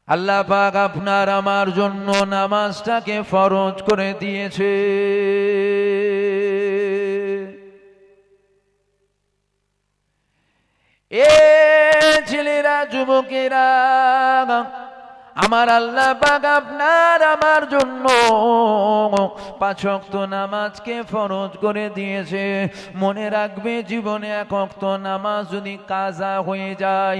আল্লাহ পাক আপনার আমার জন্য নামাজটাকে ফরজ করে দিয়েছে। এ ছেলেরা, যুবকেরা, আমার আল্লাহ পাক আপনার আমার জন্য 5 ওয়াক্ত নামাজকে ফরজ করে দিয়েছে। মনে রাখবে, জীবনে 1 ওয়াক্ত নামাজ যদি কাজা হয়ে যায়,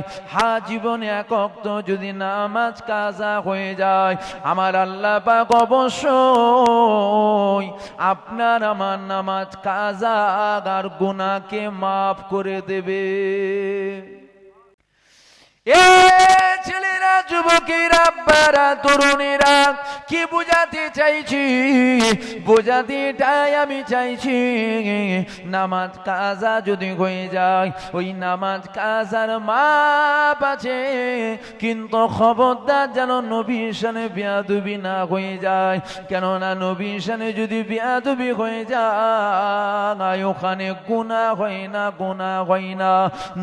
জীবনে 1 ওয়াক্ত যদি নামাজ কাজা হয়ে যায়, আমার আল্লাহ পাক অবশ্যই আপনার আমার নামাজ কাজা আর গুনাহকে মাফ করে দেবে। এ ছেলেরা, যুবকেরা, আব্বারা, তরুণেরা, কি বোঝাতে চাইছি? বোঝাতে এটাই আমি চাইছি, নামাজ কাজা যদি হয়ে যায়, ওই নামাজ কাজার মাপ আছে, কিন্তু খবরদার যেন নবীর শানে বেয়াদবি না হয়ে যায়। কেননা নবীর শানে যদি বেয়াদবি হয়ে যায়, ওখানে গুনাহ হয় না, গুনাহ হয় না।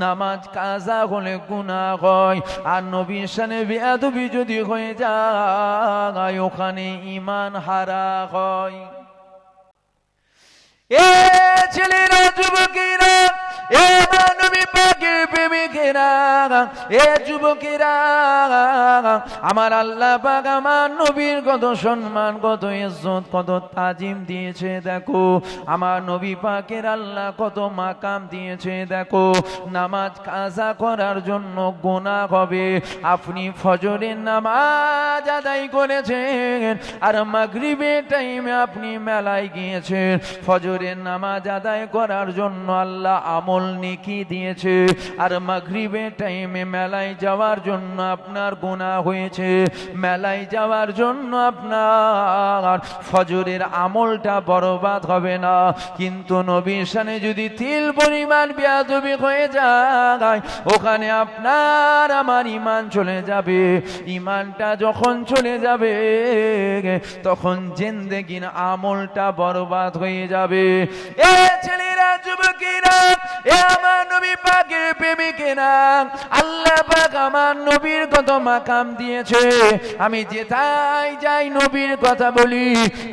নামাজ কাজা হলে গুনাহ হয়, আর নবীর শানে বেয়াদবি যদি হয়ে যায়, ওখানে ঈমান হারা হয়। এ ছেলেরা, যুবকেরা, এ নবী পাকের প্রেমিকেরা, এ যুবকেরা, আমার আল্লাহ পাক আমার নবীর কত সম্মান, কত ইজ্জত, কত তাজিম দিয়েছে। দেখো আমার নবী পাকের আল্লাহ কত মাকাম দিয়েছে। দেখো, নামাজ কাজা করার জন্য গুনাহ হবে। আপনি ফজরের নামাজ আদায় করেছেন, আর মাগরিবের টাইমে আপনি মেলায় গিয়েছেন। ফজরের নামাজ আদায় করার জন্য আল্লাহ আমল নেকি দিয়েছে, আর মাগরিবের টাইমে মেলায় যাওয়ার জন্য আপনার গুনাহ হয়েছে। মেলায় যাওয়ার জন্য আপনার ফজরের আমলটা বরবাদ হবে না, কিন্তু নবীর শানে যদি তিল পরিমাণ বেয়াদবি হয়ে যায়, ওখানে আপনার আমার ঈমান চলে যাবে। ঈমানটা যখন চলে যাবে, তখন জিন্দেগির আমলটা বরবাদ হয়ে যাবে। এ ছেলেরা, যুবকেরা, এ আমার নবী পাকের প্রেমিকেরা, আল্লাহ পাক আমার নবীর কত মাকাম দিয়েছে। আমি যেথায় যাই নবীর কথা বলি,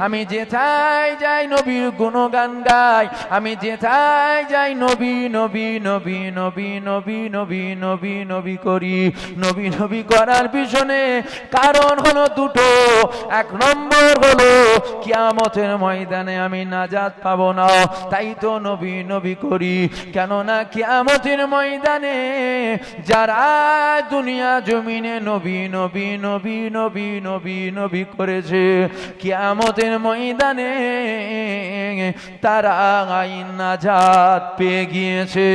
আমি যেথায় যাই নবীর গুণগান গাই, আমি যেথায় যাই নবী নবী নবী নবী নবী নবী নবী নবী করি। নবী নবী করার পিছনে কারণ হলো দুটো। 1 নম্বর হলো কিয়ামতের ময়দানে আমি নাজাত পাবো না, তাই তো নবী নবী করি। কেননা কিয়ামতের ময়দানে যারা দুনিয়া জমিনে নবী নবী নবী নবী নবী নবী করেছে, কিয়ামতের ময়দানে তারা নাজাত পেয়ে গিয়েছে।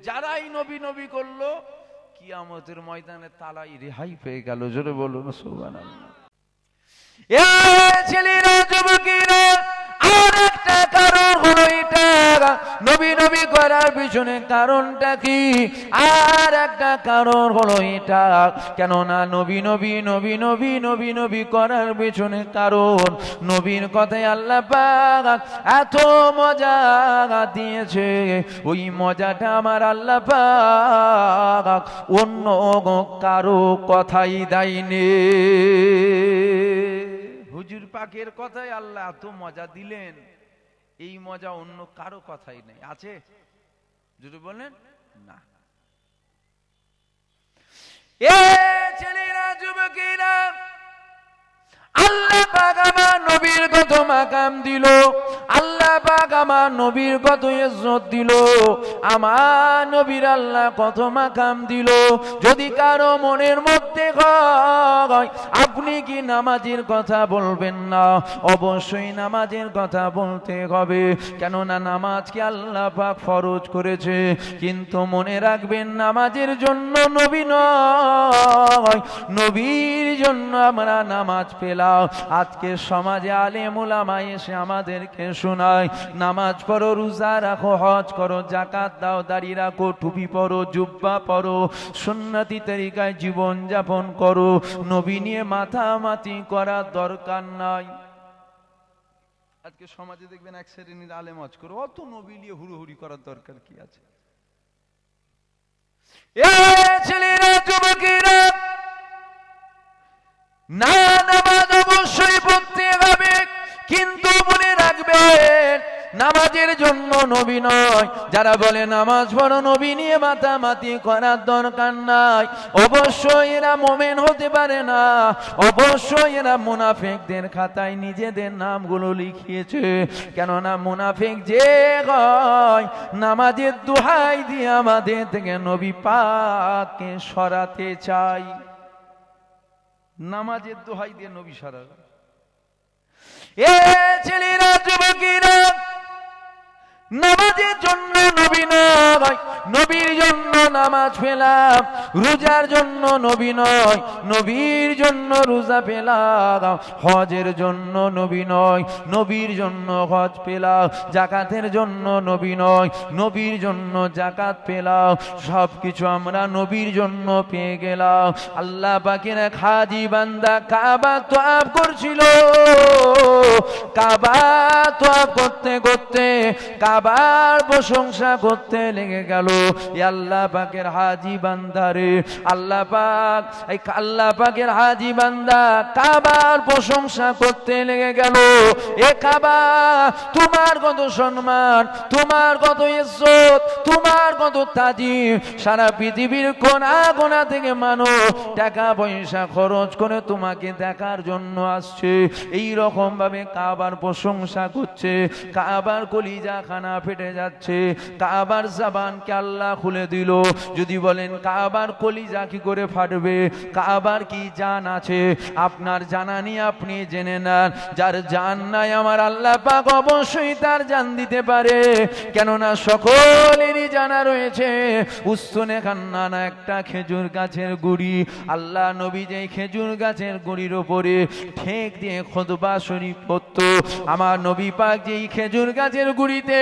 যারাই নবী নবী করলো, কিয়ামতের ময়দানে তারাই রেহাই পেয়ে গেল। জোরে বলুন সুবহানাল্লাহ। এ ছেলেরা, যুবকেরা, আর একটা কারণ হলো এটা। নবী নবী করার পিছনে কারণটা কি? আর একটা কারণ হলো এটা, কেননা নবী নবী নবী নবী নবী নবী করার পিছনে কারণ, নবীর কথায় আল্লাহ পাক এত মজা দিয়েছে, ওই মজাটা আমার আল্লাহ পাক অন্য কারো কথাই দেয়নি। হুজুর পাকের কথায় আল্লাহ এত মজা দিলেন, এই মজা অন্য কারো কথাই নেই। আছে? যদি বলেন না। এ ছেলেরা, যুবকেরা, আল্লাহ পাক আমার নবীর কত মাকাম দিল, আল্লাহ পাক আমার নবীর কত ইজ্জত দিল, আমার নবীর আল্লাহ কত মাকাম দিল। যদি কারো মনের মধ্যে হয় আপনি কি নামাজের কথা বলবেন না, অবশ্যই নামাজের কথা বলতে হবে। কেননা নামাজকে আল্লাহ পাক ফরজ করেছে, কিন্তু মনে রাখবেন নামাজের জন্য নবী নয়, নবীর জন্য আমরা নামাজ পেলাম। আজকে সমাজে আলেম উলামা এসে আমাদেরকে শোনায়, নামাজ পড়ো, রোজা রাখো, হজ করো, যাকাত দাও, দাড়ি রাখো, টুপি পরো, জুব্বা পরো, সুন্নতি তরিকায় জীবন যাপন করো, নবী নিয়ে মাথামাতি করার দরকার নাই। আজকে সমাজে দেখবেন এক শ্রেণীর আলেম হজ করো, অত নবী নিয়ে হুড়োহুড়ি করার দরকার কি আছে? এ ছেলেরা, নবী নয়। যারা বলে নামাজ পড়ো নবী নিয়ে মাতামাতি করার দরকার নাই, অবশ্যই এরা মুমিন হতে পারে না, অবশ্যই এরা মুনাফিকদের খাতায় নিজেদের নামগুলো লিখিয়েছে। কেননা মুনাফিক যে হয় নামাজের দোহাই দিয়ে আমাদের থেকে নবী পাককে সরাতে চাই, নামাজের দোহাই দিয়ে নবী সরাবে। এ ছেলেরা, যুবকেরা, নামাজের জন্য নবী নয়, নবীর জন্য নামাজ পেলাম। রোজার জন্য নবী নয়, নবীর জন্য রোজা পেলাম। হজের জন্য নবী নয়, নবীর জন্য হজ পেলাম। জাকাতের জন্য নবী নয়, নবীর জন্য জাকাত পেলাম। সবকিছু আমরা নবীর জন্য পেয়ে গেলাম। আল্লাহ পাকের এক হাজী বান্দা কাবা তওয়াফ করছিল। কাবা তওয়াফ করতে করতে কাবার প্রশংসা করতে লেগে গেল। আল্লাহ পাকের হাজী বান্দারে, আল্লাহ পাকের হাজী বান্দা কাবার প্রশংসা করতে লেগে গেল। এ কাবা, তোমার কত সম্মান, তোমার কত ইজ্জত, তোমার কত তাজিম। সারা পৃথিবীর কোনা কোনা থেকে মানুষ টাকা পয়সা খরচ করে তোমাকে দেখার জন্য আসছে। এই রকম ভাবে কাবার প্রশংসা করছে। কাবার কলিজা খানা ফেটে যাচ্ছে। কাবার জবানকে আল্লাহ খুলে দিল। যদি বলেন কাবার কলিজা কি করে ফাটবে, কাবার কি জান আছে? আপনার জানা নিয়ে আপনি জেনে নেন। যার জান নাই আমার আল্লাহ পাক অবশ্যই তার জান দিতে পারে। কেননা সকলেরই জানা রয়েছে। উস্তনে খান্নানা একটা খেজুর গাছের গুড়ি, আল্লাহ নবী যে খেজুর গাছের গুড়ির উপরে ঠেক দিয়ে খুতবা শরীফ পড়তো। আমার নবী পাক যেই খেজুর গাছের গুড়িতে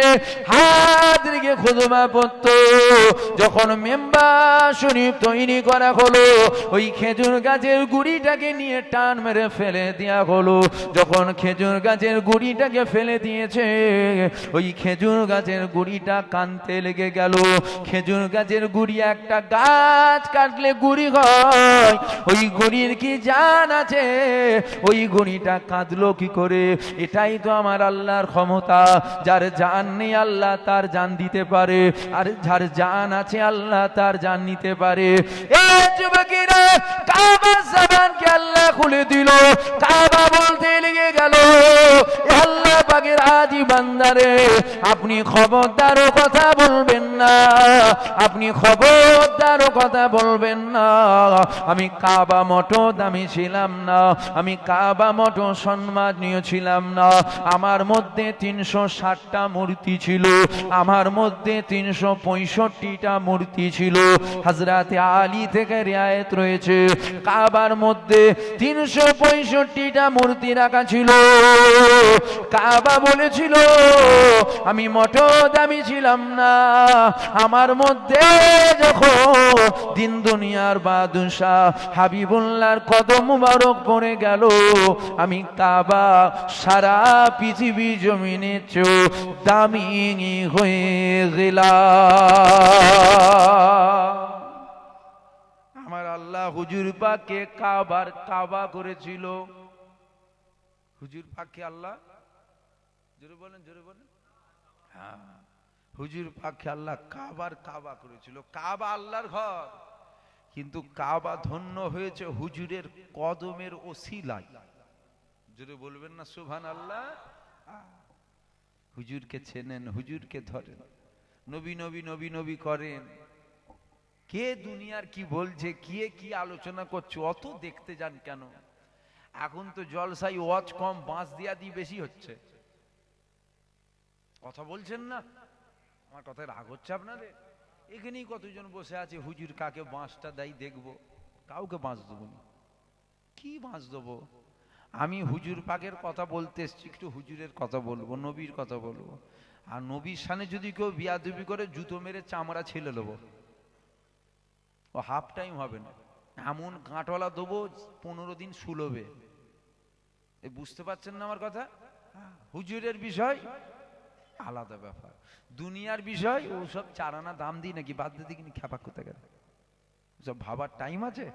হাত রেখে খুতবা পড়তো, যখন মেম্বার শরীফ তৈরি করা হলো, ওই খেজুর গাছের গুড়িটাকে নিয়ে টান মেরে ফেলে দেয়া হলো। যখন খেজুর গাছের গুড়িটাকে ফেলে দিয়েছে, ওই খেজুর গাছের গুড়িটা কানতে লেগে গেল। খেজুর গাছের গুড়ি, একটা গাছ কাটলে গুড়ি হয়, ওই গুড়ির কি জান আছে? ওই গুড়িটা কাঁদলো কি করে? এটাই তো আমার আল্লাহর ক্ষমতা। যার জান নেই আল্লাহ তার জান দিতে পারে, আর যার জান আছে আল্লাহ তার জান নিতে পারে। এই যুবকেরা, কাবার জবানকে আল্লাহ খুলে দিল। কাবা বলতে লেগে গেল, আল্লাহ পাকের হাজী বান্দারে, আপনি খবরদারও কথা বলবেন না, আপনি খবরদারও কথা বলবেন না। আমি কাবা মতো দামি ছিলাম না, আমি কাবা মতো সম্মানীয় ছিলাম না। আমার মধ্যে 360টা মূর্তি ছিল, আমার মধ্যে 365টা মূর্তি ছিল। হযরতে আলী থেকে রিয়ায়েত রয়েছে, কাবার মধ্যে 365টা মূর্তি রাখা ছিল। কাবা বলেছিল, আমি মোটো দামি ছিলাম না। আমার মধ্যে যখন দিন দুনিয়ার বাদশাহ হাবিবুল্লাহর কদম মুবারক পড়ে গেল, আমি কাবা সারা পৃথিবী জমিনে চেয়ে দামি হয়ে গেলাম। আমার আল্লাহ হুজুর পাককে কাবার কাবা করেছিল। হুজুর পাককে আল্লাহ, জোরে বলেন, জোরে বলেন, হ্যাঁ, হুজুর পাককে আল্লাহ কাবার কাবা করেছিল। কাবা আল্লাহর ঘর, কিন্তু কাবা ধন্য হয়েছে হুজুরের কদমের ওসিলায়। জোরে বলবেন না সুবহানাল্লাহ। হুজুরকে চেনেন, হুজুরকে ধরেন, নবী নবী নবী নবী করেন। কে দুনিয়ার কি বলছে, কে কি আলোচনা করছে, অত দেখতে যান কেন? এখন তো জলসাই ওয়াজ কম, বাঁশ দিয়া দিয়ে বেশি হচ্ছে। কথা বলছেন না? আমার কথায় রাগ হচ্ছে আপনাদের? এখানেই কতজন বসে আছে, হুজুর কাকে বাঁশটা দেয় দেখবো। কাউকে বাঁশ দেবো না। কি বাঁশ দেবো? আমি হুজুর পাকের কথা বলতে এসছি, একটু হুজুরের কথা বলবো, নবীর কথা বলবো। আর নবীর সামনে যদি কেউ বিয়াদবি করে, জুতো মেরে চামড়া ছেলে নেবো। ও হাফ টাইম হবে না, এমন কাঁটওয়ালা দেবো 15 দিন শুলোবে। বুঝতে পারছেন না আমার কথা? হুজুরের বিষয় আলাদা ব্যাপার, দুনিয়ার বিষয় ও সব চারানা দাম দিই নাকি বাদ দিয়ে দিই খেপা করতে গেলে সব ভাবার টাইম আছে?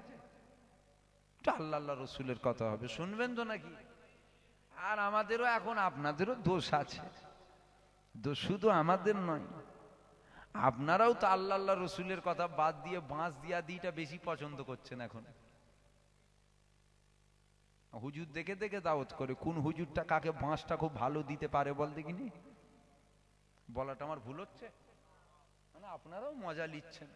আল্লাহ আল্লাহ রসুলের কথা হবে, শুনবেন তো নাকি? আর আমাদেরও এখন আপনাদেরও দোষ আছে, তো শুধু আমাদের নয়, আপনারাও তো আল্লাহ আল্লাহ রসুলের কথা বাদ দিয়ে বাঁশ দিয়া দিটা বেশি পছন্দ করছেন এখন। হুজুর দেখে দেখে দাওয়াত করে, কোন হুজুরটা কাকে বাঁশটা খুব ভালো দিতে পারে বল দেখিনি। বলাটা আমার ভুল হচ্ছে? মানে আপনারাও মজা নিচ্ছেন।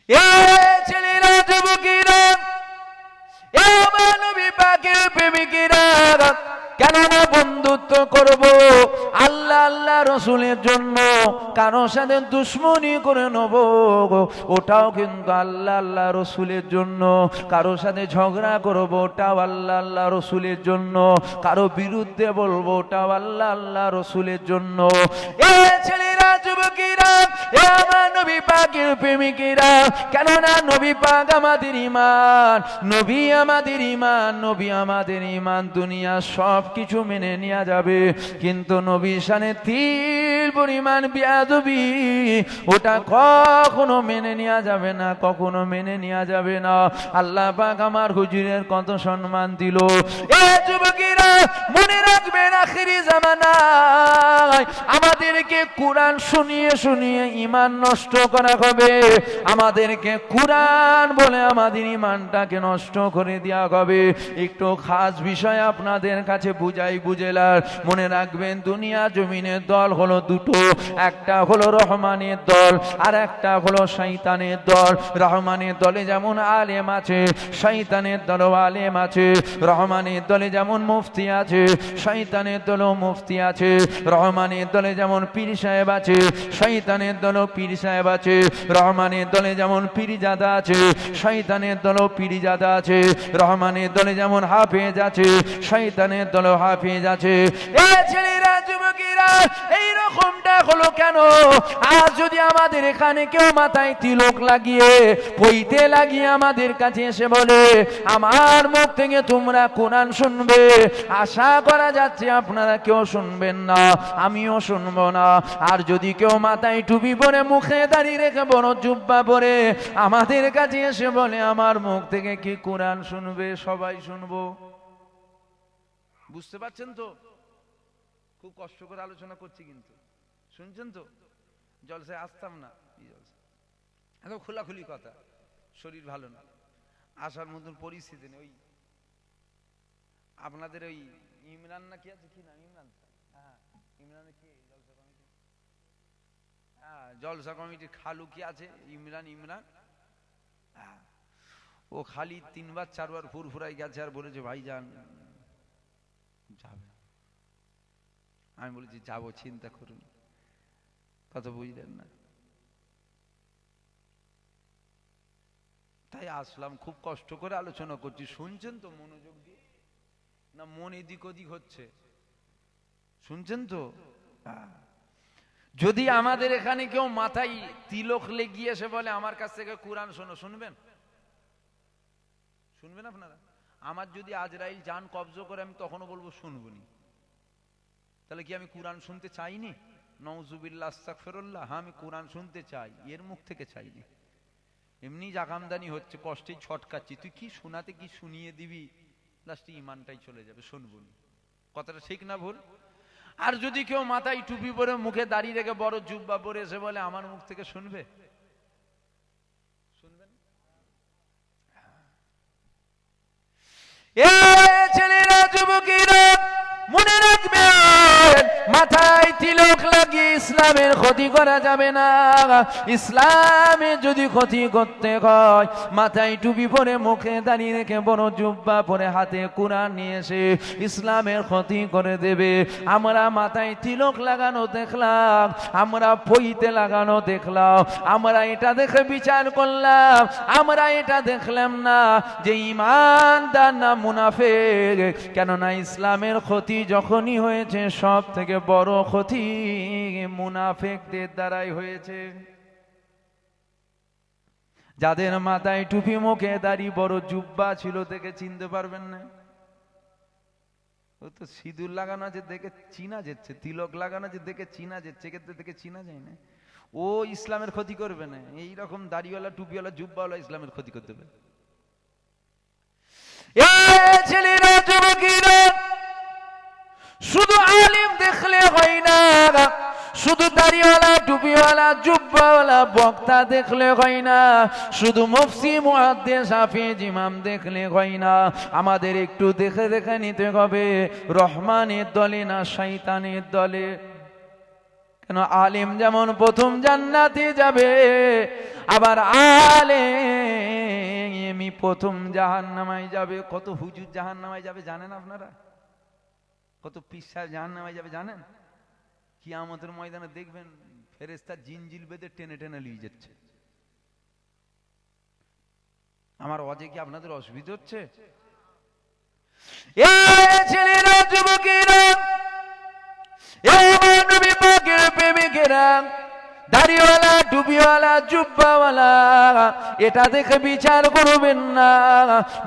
এ ছেলেরা, যুবকেরা, এ মানবী পাকের প্রেমিকেরা, কেননা বন্ধুত্ব করব আল্লাহ আল্লাহ রসুলের জন্য, কারোর সাথে দুশ্মনী করে নেব ওটাও কিন্তু আল্লাহ আল্লাহ রসুলের জন্য, কারোর সাথে ঝগড়া করবো ওটাও আল্লাহ আল্লাহ রসুলের জন্য, কারো বিরুদ্ধে বলবো ওটাও আল্লাহ আল্লাহ রসুলের জন্য। এ ছেলেরা, যুবকেরা, এ আমার নবী পাকের প্রেমিকেরা, কেননা নবী পাক আমাদের ঈমান, নবী আমাদের ঈমান, নবী আমাদের ঈমান। দুনিয়া সব কিছু মেনে নেওয়া যাবে, কিন্তু নবী শানে তিল পরিমাণ বেয়াদবি ওটা কখনো মেনে নেওয়া যাবে না, কখনো মেনে নেওয়া যাবে না। আল্লাহ পাক আমার হুজুরের কত সম্মান দিল। এ যুবকেরা, মনে রাখবেন আখিরি জামানায় আমাদেরকে কোরআন শুনিয়ে শুনিয়ে ঈমান নষ্ট করা হবে, আমাদেরকে কোরআন বলে আমাদের ঈমানটাকে নষ্ট করে দেওয়া হবে। একটু খাস বিষয় আপনাদের কাছে বুঝাই বুঝেলার। মনে রাখবেন দুনিয়া জমিনের দল হলো দুটো, একটা হলো রহমানের দল আর একটা হলো শয়তানের দল। রহমানের দলে যেমন আলেম আছে, শয়তানের দলও আলেম আছে। রহমানের দলে যেমন মুফতি আছে, শয়তানের দলও মুফতি আছে। রহমানের দলে যেমন পীর সাহেব আছে, শয়তানের দলও পীর সাহেব আছে। রহমানের দলে যেমন পীরজাদা আছে, শয়তানের দলও পীরজাদা আছে। রহমানের দলে যেমন হাফেজ আছে, শয়তানের দলও হাফেজ আছে। এ ছেলেরা, যুবকেরা, এই রকমটা হলো কেন? আজ যদি আমাদের এখানে কেউ মাথায় তিলক লাগিয়ে পইতে লাগিয়ে আমাদের কাছে এসে বলে আমার মুখ থেকে তোমরা কোরআন শুনবে, আশা করা যাচ্ছে আপনারা কেউ শুনবেন না, আমিও শুনবো না। আর যদি কেউ মাথায় টুপি পরে মুখে দাঁড়িয়ে রেখে বড় জুব্বা পরে আমাদের কাছে এসে বলে আমার মুখ থেকে কি কোরআন শুনবে, সবাই শুনবো। বুঝতে পারছেন তো? খুব কষ্ট করে আলোচনা করছি, কিন্তু শুনছেন তো? জলসায় আসতাম না, এত খোলাখুলি কথা, শরীর ভালো না, আসার মতন পরিস্থিতি নেই। ওই আপনাদের ওই ইমরান না কি আছে, কি নাম ইমরান? হ্যাঁ, ইমরানের কি জলসা কমিটি? হ্যাঁ, জলসা কমিটির খালু কি আছে, ইমরান। ইমরান ও খালি 3বার 4বার ফুরফুরাই গেছে আর বলেছে ভাইজান যাবে। আমি বলেছি যাবো, চিন্তা করুন, কথা বুঝলেন না? তাই আসলাম, খুব কষ্ট করে আলোচনা করছি, শুনছেন তো মনোযোগ দিয়ে? না মন এদিক ওদিক হচ্ছে? শুনছেন তো? যদি আমাদের এখানে কেউ মাথায় তিলক লেগিয়ে এসে বলে আমার কাছ থেকে কোরআন শোনো, শুনবেন? শুনবেন আপনারা? আমার যদি আজরাইল জান কবজ করে আমি তখনও বলবো শুনবনি। তাহলে কি আমি কোরআন শুনতে চাইনি? নাউজুবিল্লাহ, আস্তাগফিরুল্লাহ। হ্যাঁ, আমি কোরআন শুনতে চাই, এর মুখ থেকে চাইনি। এমনি জাকামদানি হচ্ছে, কষ্টেই ছটকাচ্ছি, তুই কি শোনাতে কি শুনিয়ে দিবি, লাস্টে ইমানটাই চলে যাবে, শুনবনি। কথাটা ঠিক না ভুল? আর যদি কেউ মাথায় টুপি পরে মুখে দাঁড়িয়ে রেখে বড় জুব্বা পরে এসে বলে আমার মুখ থেকে শুনবে, শুনবেন? এ ছেলেরা, যুবকেরা, মনে রাখবেন মাথায় তিলক লাগিয়ে ইসলামের ক্ষতি করা যাবে না। ইসলামের যদি ক্ষতি করতে হয়, মাথায় টুপি পরে মুখে দাঁড়িয়ে রেখে বড় জুব্বা পরে হাতে কোরআন নিয়ে এসে ইসলামের ক্ষতি করে দেবে। আমরা মাথায় তিলক লাগানো দেখলাম, আমরা পইতে লাগানো দেখলাম, আমরা এটা দেখে বিচার করলাম, আমরা এটা দেখলাম না যে ঈমানদার না মুনাফিক। কেননা ইসলামের ক্ষতি যখনই হয়েছে সব থেকে বড় ক্ষতি মুনাফিকদের দ্বারাই হয়েছে। যাদের মাথায় টুপি মুখে দাড়ি বড় জুব্বা ছিল দেখে চিনতে পারবেন না। ও তো সিঁদুর লাগানো আছে দেখে চিনা যাচ্ছে, তিলক লাগানো আছে দেখে চিনা যাচ্ছে, ক্ষেত্রে দেখে চিনা যায় না। ও ইসলামের ক্ষতি করবে না। এইরকম দাড়িওয়ালা টুপিওয়ালা জুব্বাওয়ালা ইসলামের ক্ষতি করতে হবে। ছেলেরা, যুবকেরা, শুধু আলিম দেখলে হয় না, শুধু দাড়িওয়ালা টুপিওয়ালা জুব্বাওয়ালা বক্তা দেখলে হয় না, শুধু মুফতি মুহাদ্দিস হাফেজ ইমাম দেখলে হয় না, আমাদের একটু দেখে দেখে নিতে হবে রহমানের দলে না শয়তানের দলে। কেন আলিম যেমন প্রথম জান্নাতে যাবে, আবার আলেমই প্রথম জাহান্নামায় যাবে। কত হুজুর জাহান্নামায় যাবে জানেন আপনারা? কত পীর সাহেব জাহান্নামায় যাবে জানেন? কিয়ামতের ময়দানে দেখবেন ফেরেশতা জিনজিল বেঁধে টেনে টেনে নিয়ে যাচ্ছে। আমার অজে কি আপনাদের অসুবিধা হচ্ছে? ছেলেরা, যুবকেরা, নবী পাকের প্রেমিকেরা, দাড়িওয়ালা টুপিওয়ালা জুব্বাওয়ালা, এটা দেখে বিচার করবেন না।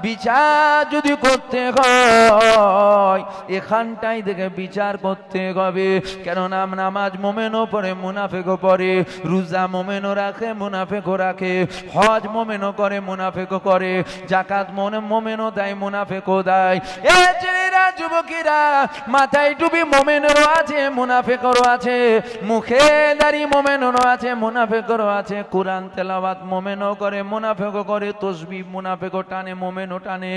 বিচার যদি করতে হয় এখানটাই দেখে বিচার করতে হবে। কেননা নামাজ মোমেনও পড়ে মুনাফিকও পড়ে, রোজা মোমেনও রাখে মুনাফিকও রাখে, হজ মোমেনও করে মুনাফিকও করে, যাকাত মোমেনও দেয় মুনাফিকও দেয়। এ ছেলেরা, যুবকেরা, মাথায় টুপি মোমেনেরও আছে মুনাফিকেরও আছে, মুখে দাড়ি মোমেনেরও আছে মুনাফিকেরও আছে, কুরআন তেলাওয়াত মোমেনও করে মুনাফিকও করে, তাসবিহ মুনাফিকও টানে মোমেনও টানে।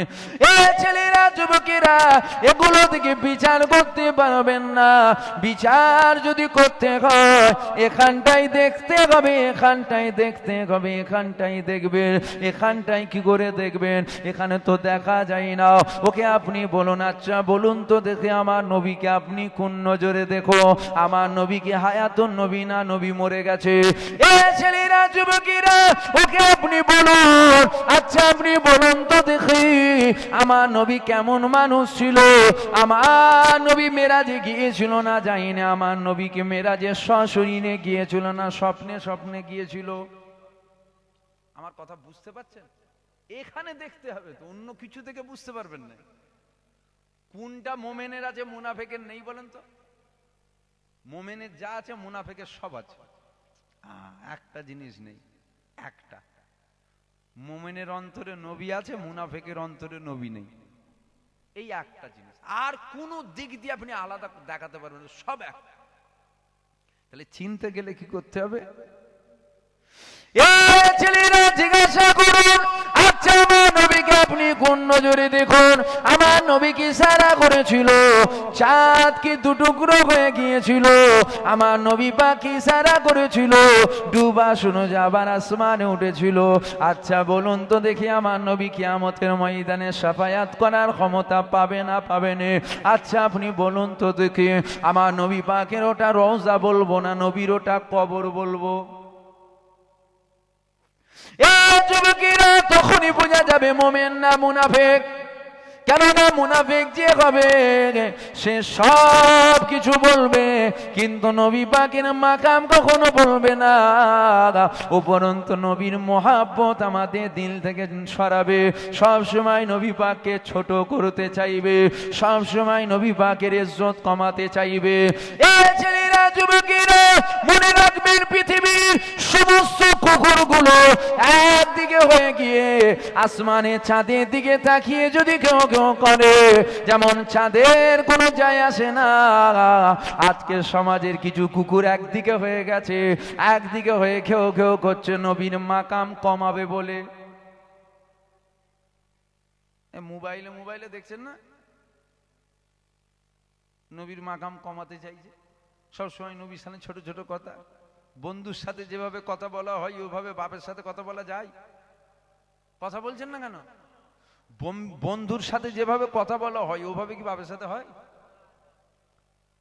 এ ছেলেরা, যুবকেরা, এগুলো থেকে বিচার করতে পারবেন না। বিচার যদি করতে হয় এখানটাই দেখতে হবে, এখানটাই দেখতে হবে, এখানটাই দেখবেন। এখানটাই কি করে দেখবেন? এখানে তো দেখা যায় না। ওকে আপনি বলুন, আচ্ছা বলুন তো দেখে আমার নবীকে আপনি কোন নজরে দেখো? আমার নবীকে হায়াতুন নবী না নবী মরে গেছে? এ ছেলেরা, যুবকেরা, ওকে আপনি বলুন, আচ্ছা আপনি বলুন তো দেখি আমার নবী কেমন মানুষ ছিল? আমার নবী মেরাজে গিয়েছিল না জানি না, আমার নবীকে মেরাজে সশরীরে গিয়েছিল না স্বপ্নে স্বপ্নে গিয়েছিল? আমার কথা বুঝতে পারছেন? এখানে দেখতে হবে তো, অন্য কিছু থেকে বুঝতে পারবেন না। কোনটা মোমেনের আছে মুনাফিকের নেই বলেন তো? মোমেনের যা আছে মুনাফিকের সব আছে। একটা জিনিস নেই, একটা মোমেনের অন্তরে নবী আছে, মুনাফিকের অন্তরে নবী নেই। এই একটা জিনিস, আর কোন দিক দিয়ে আপনি আলাদা দেখাতে পারবেন না, সব এক। তাহলে চিনতে গেলে কি করতে হবে? ছেলেরা, জিজ্ঞাসা করুন, আচ্ছা আমার নবীকে আপনি কোন নজরে দেখুন? আমার নবী কি সারা করেছিল? চাঁদ কি দুটুকরো হয়ে গিয়েছিল? আমার নবী পাখি সারা করেছিল? ডুবা শুনো যাবার আসমানে উঠেছিল? আচ্ছা বলুন তো দেখি আমার নবী কিয়ামতের ময়দানে শাফায়াত করার ক্ষমতা পাবে না পাবে না? আচ্ছা আপনি বলুন তো দেখি আমার নবী পাকের ওটা রওজা বলবো না নবীর ওটা কবর বলবো? যুবকেরা, তখনই বোঝা যাবে মোমেন না মুনাফিক। কেননা মুনাফিক যে হবে সে সব কিছু বলবে, কিন্তু নবী পাকের মাকাম কখনো বলবে না। উপরন্তু নবীর মোহাব্বত আমাদের দিল থেকে সরাবে। সব সময় নবী পাককে ছোট করতে চাইবে, সব সময় নবী পাকের ইজ্জত কমাতে চাইবে। এই ছেলেরা, যুবকেরা, মনে রাখবেন পৃথিবীর সমস্ত কুকুরগুলো একদিকে হয়ে গিয়ে আসমানে চাঁদের দিকে তাকিয়ে যদি কেউ কেউ করে, যেমন চাঁদের কোনো যায় আসে না, আজকের সমাজের কিছু কুকুর একদিকে হয়ে গেছে, একদিকে হয়ে কেউ কেউ করছে নবীর মাকাম কমাবে বলে। মোবাইলে মোবাইলে দেখছেন না, নবীর মাকাম কমাতে চাইছে। সবসময় নবীর সামনে ছোট ছোট কথা। বন্ধুর সাথে যেভাবে কথা বলা হয় ওইভাবে বাপের সাথে কথা বলা যায়? কথা বলছেন না কেন? বন্ধুর সাথে যেভাবে কথা বলা হয় ওভাবে কি বাপের সাথে হয়?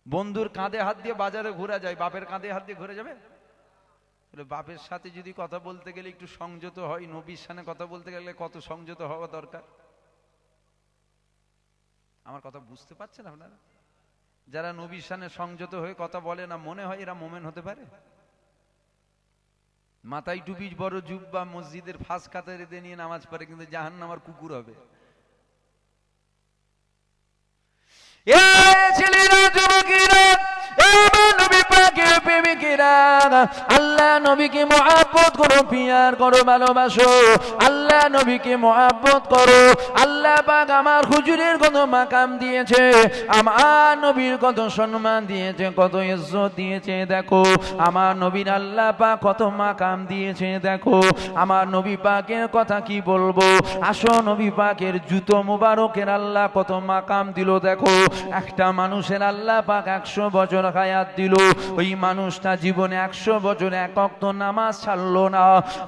বন্ধুর কাঁধে হাত দিয়ে বাজারে ঘোরা যায়, বাপের কাঁধে হাত দিয়ে ঘুরে যাবে? বাপের সাথে যদি কথা বলতে গেলে একটু সংযত হয়, নবীর সামনে কথা বলতে গেলে কত সংযত হওয়া দরকার। আমার কথা বুঝতে পারছেন আপনারা? যারা নবীর সামনে সংযত হয়ে কথা বলে না, মনে হয় এরা মোমেন হতে পারে? মাথায় টুপি, বড় জুব্বা, মসজিদের ফাঁস কাতারে দিয়ে নিয়ে নামাজ পড়ে, কিন্তু জাহান্নামের কুকুর হবে। ছেলেরা, যুবকেরা, নবী পাকের প্রেমিকেরা আল্লাহ নবীকে মহব্বত করো, পিয়ার করো, ভালোবাসো, আল্লাহ নবীকে মহব্বত করো। আল্লাহ পাক আমার হুজুরের কত মাকাম দিয়েছে, আমার নবীর কত সম্মান দিয়েছে, কত ইজ্জত দিয়েছে। দেখো আমার নবীর আল্লাহ পাক কত মাকাম দিয়েছে। দেখো আমার নবী পাকের কথা কি বলবো, আসো নবী পাকের জুতো মুবারকের আল্লাহ কত মাকাম দিল। দেখো একটা মানুষের আল্লাহ পাক 100 বছর হায়াত দিল, ওই মানুষটা জীবনে 100 বছর এক ওয়াক্ত নামাজ ছাড়লো না।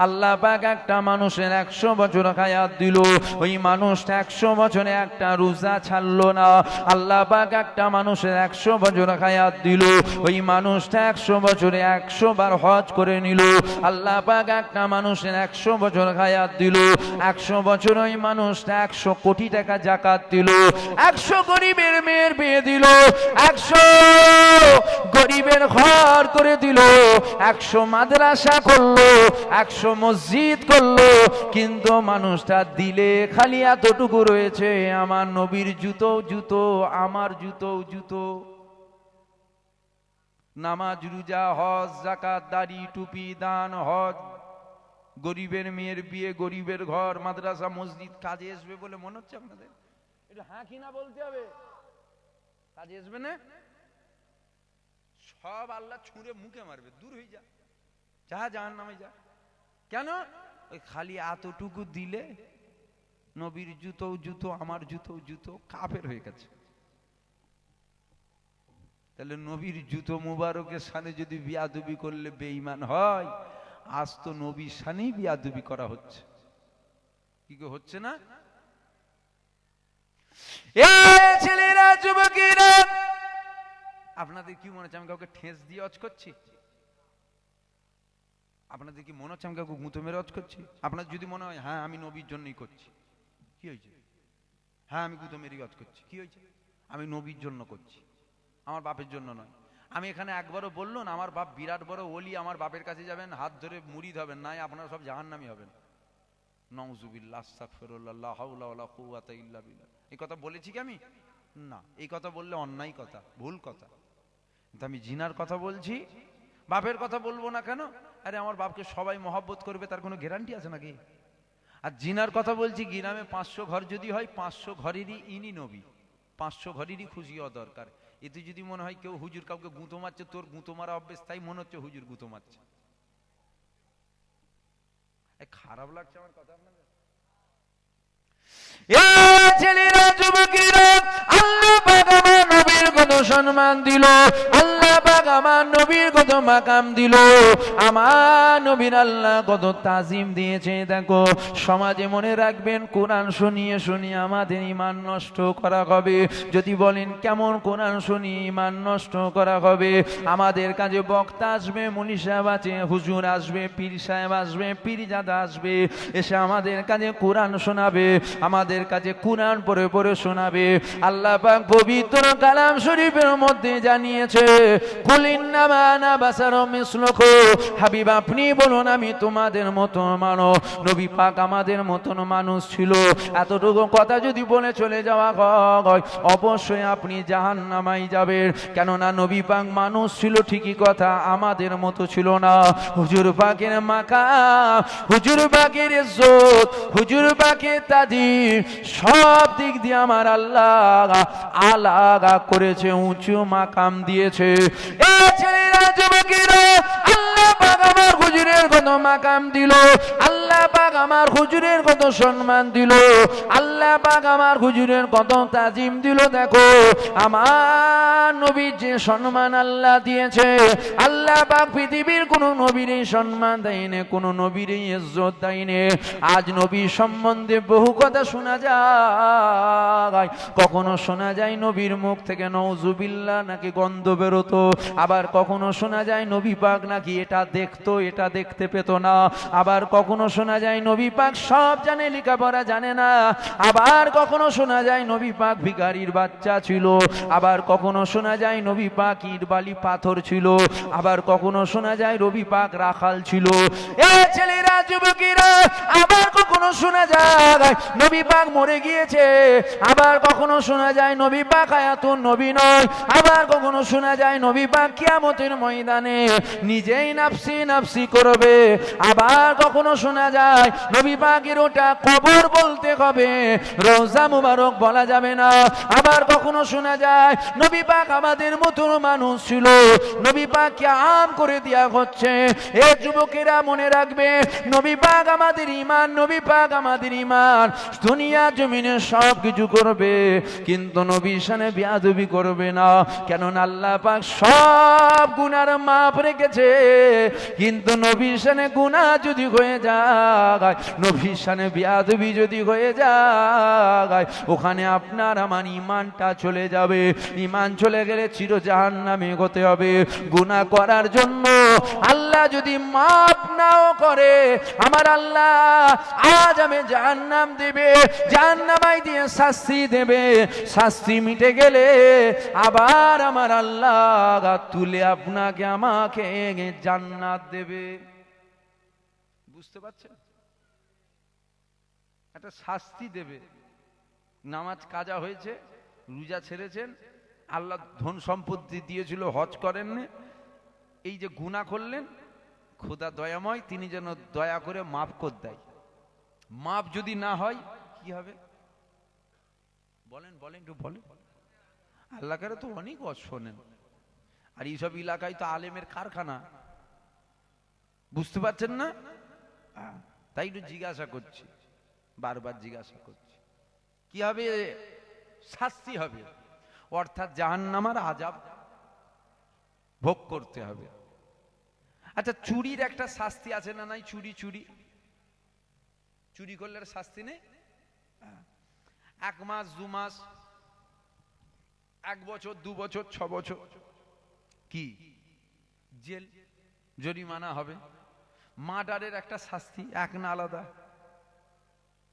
আল্লাহ পাক একটা মানুষের 100 বছর হায়াত দিল, ওই মানুষটা 100 বছরে একটা রোজা ছাড়লো না। আল্লাহ পাক একটা মানুষের 100 বছর হায়াত দিল, ওই মানুষটা 100 বছরে 100 বার হজ করে নিল। আল্লাহ পাক একটা মানুষের 100 বছর হায়াত দিল, 100 বছর ওই মানুষটা 100 কোটি টাকা যাকাত দিল, 100 গরিবের মেয়ের বিয়ে দিল, 100 গরিবের ঘর করে দিল, 100 মাদ্রাসা করলো, 100 মসজিদ করলো। কিন্তু মানুষটা দিলে খালি এতটুকু রয়েছে, আমার নবীর জুতো জুতো, আমার জুতো জুতো। নামাজ, রোজা, হজ, যাকাত, দাড়ি, টুপি, দান, হজ, গরিবের মেয়ের বিয়ে, গরিবের ঘর, মাদ্রাসা, মসজিদ কাজে আসবে বলে মনে হচ্ছে আপনাদের? একটু হ্যাঁ কি না বলতে হবে। কাজে আসবে না? সব আল্লাহ ছুঁড়ে মুখে মারবে, দূর হয়ে যা, যা জাহান্নামে যা। কেন? ওই খালি এতটুকু দিলে নবীর জুতো জুতো, আমার জুতো জুতো, কাফের হয়ে গেছে। তাহলে নবীর জুতো মুবারকের সামনে যদি বিয়াদবি করলে বেঈমান হয়, আজ তো নবীর সামনেই বিয়াদবি করা হচ্ছে। কি হচ্ছে না? ছেলেরা, যুবকেরা, আপনাদের কি মনে হচ্ছে আমি কাউকে ঠেস দিয়ে অজ করছি? আপনাদের কি মনে হচ্ছে আমি কাউকে গুঁতো মেরে অজ করছি? আপনার যদি মনে হয় হ্যাঁ আমি নবীর জন্যই করছি, কি হয়েছে? হ্যাঁ আমি গুঁতো মেরে অজ করছি, কি হয়েছে? আমি নবীর জন্য করছি, আমার বাপের জন্য নয়। আমি এখানে একবারও বললো না আমার বাপ বিরাট বড় ওলি, আমার বাপের কাছে যাবেন, হাত ধরে মুরিদ হবেন, নাই আপনারা সব জাহান্নামী হবেন। নাউজুবিল্লাহ, আস্তাগফিরুল্লাহ, লা হাওলা ওয়ালা কুওয়াতা ইল্লা বিল্লাহ। এই কথা বলেছি কি আমি? না, এই কথা বললে অন্যায় কথা, ভুল কথা। কিন্তু আমি জিনার কথা বলছি, বাপের কথা বলবো না কেন? আরে আমার বাপকে সবাই মহব্বত করবে তার কোনো গ্যারান্টি আছে নাকি? আর জিনার কথা বলছি, গ্রামে 500 ঘর যদি হয়, 500 ঘরেরই ইনি নবী, 500 ঘরেরই খুশি হওয়া দরকার। এতে যদি মনে হয় কেউ হুজুর কাউকে গুঁতো মারছে, তোর গুঁতো মারা অভ্যেস, তাই মনে হচ্ছে হুজুর গুঁতো মারছে। খারাপ লাগছে আমার কথা আপনাদের? ছেলেরা, যুবকেরা, আল্লাহ পাক আমার নবীর কত সম্মান দিল, আল্লাহ পাক আমার নবীর কত মাকাম দিল, আমার নবীর আল্লাহ কত তাজিম দিয়েছে। দেখো সমাজে মনে রাখবেন, কোরআন শুনিয়ে শুনিয়ে আমাদের ঈমান নষ্ট করা হবে। যদি বলেন কেমন কোরআন শুনিয়ে ঈমান নষ্ট করা হবে? আমাদের কাছে বক্তা আসবে, মুলি সাহেব আছে, হুজুর আসবে, পীর সাহেব আসবে, পীরজাদা আসবে, এসে আমাদের কাছে কোরআন শোনাবে, আমাদের কাছে কোরআন পড়ে পড়ে শোনাবে। আল্লাহ পাক পবিত্র কালাম শরীফের মধ্যে জানিয়েছে, কুল ইন্নামা আনা বাশারুম মিসলুকুম, হাবিব আপনি বলুন আমি তোমাদের মতো মানুষ। নবী পাক আমাদের মতন মানুষ ছিল। এতটুকু কথা যদি বলে চলে যাওয়া হয়, অবশ্যই আপনি জাহান্নামায় যাবেন। কেননা নবী পাক মানুষ ছিল ঠিকই কথা, আমাদের মতো ছিল না। হুজুর পাকের মাকাম, হুজুর পাকের ইজ্জত, হুজুর পাকের তাজিম, সব দিক দিয়ে আমার আল্লাহ আলাদা করেছে, উঁচু মাকাম দিয়েছে। এই ছেলেরা, যুবকেরা, আল্লাহ পাক আমার হুজুরের কত মাকাম দিল, আল্লাহ পাক আমার হুজুরের কত সম্মান দিল, আল্লাহ পাক আমার হুজুরের কত তাজিম দিল। দেখো আমার নবীর যে সম্মান আল্লাহ দিয়েছে, আল্লাহ পাক পৃথিবীর কোন নবীর সম্মান দেয়নি, কোন নবীর ইজ্জত দেয়নি। আজ নবী সম্বন্ধে বহু কথা শোনা যায়, কখনো শোনা যায় নবীর মুখ থেকে নাউজুবিল্লাহ নাকি গন্ধ বেরোতো, আবার কখনো শোনা যায় নবী পাক নাকি এটা দেখতো, এটা দেখতে পেত না, আবার কখনো শোনা যায় নবী পাক সব জানে, লেখাপড়া জানে না, আবার কখনো শোনা যায় নবী পাক ভিখারির বাচ্চা ছিল, আবার কখনো শোনা যায় নবী পাক ইট বালি পাথর ছিল, আবার কখনো শোনা যায় নবী পাক রাখাল ছিল। এ ছেলেরা, যুবকেরা, আবার কখনো শোনা যায় নবী পাক মরে গিয়েছে, আবার কখনো শোনা যায় নবী পাক হায়াতুন নবী নয়, আবার কখনো শোনা যায় নবী পাক কিয়ামতের ময়দানে নিজেই নাফসি নাফসি করবে, আবার কখনো শোনা যায় নবী পাকের ওটা কবর বলতে হবে, রওজা মুবারক বলা যাবে না। আবার কখনো শোনা যায় নবী পাক আমাদের মতন মানুষ ছিল, নবী পাককে আম করে দেয়া হচ্ছে। এ যুবকেরা মনে রাখবে, নবী পাক আমাদের ঈমান, নবী পাক আমাদের ঈমান। দুনিয়া জমিনে সব কিছু করবে কিন্তু নবীর শানে বেয়াদবি করবে না, কেননা আল্লাহ পাক সব গুনার মাপ রেখেছে। কিন্তু নবীর শানে গুনাহ যদি হয়ে যায়, নবীর শানে বেয়াদবি যদি হয়ে যায়, ওখানে আপনার আমার ঈমানটা চলে যাবে। ঈমান চলে গেলে চির জাহান্নামে হতে হবে। গুনাহ করার জন্য আল্লাহ যদি মাপ নাও করে, আমার আল্লাহ আজ আমি জাহান্নাম দেবে, জাহান্নামাই দিয়ে শাস্তি দেবে। শাস্তি মিটে গেলে আবার আমার আল্লাহ তুলে আপনাকে আমাকে জান্নাত দেবে। বুঝতে পারছেন? একটা শাস্তি দেবে। নামাজ কাজা হয়েছে, রোজা ছেড়েছেন, আল্লাহ ধন সম্পত্তি দিয়েছিল, হজ করেননি, এই যে গুনাহ করলেন, খোদা দয়াময়, তিনি যেন দয়া করে মাফ করে দেয়। মাফ যদি না হয় কি হবে বলেন বলেন একটু বলেন। আল্লাহকে তো অনেক শোনেন, আর এইসব এলাকায় তো আলেমের কারখানা। বুঝতে পারছেন না? তাই একটু জিজ্ঞাসা করছি, বারবার জিজ্ঞাসা করছি, কি হবে? শাস্তি হবে, অর্থাৎ জাহান্নামের আযাব ভোগ করতে হবে। আচ্ছা, চুরির একটা শাস্তি আছে না নাই? চুরি চুরি চুরি করলে শাস্তি নেই? 1 মাস 2 মাস 1 বছর 2 বছর 6 বছর কি জেল, জরিমানা হবে। মার্ডারের একটা শাস্তি এক না আলাদা?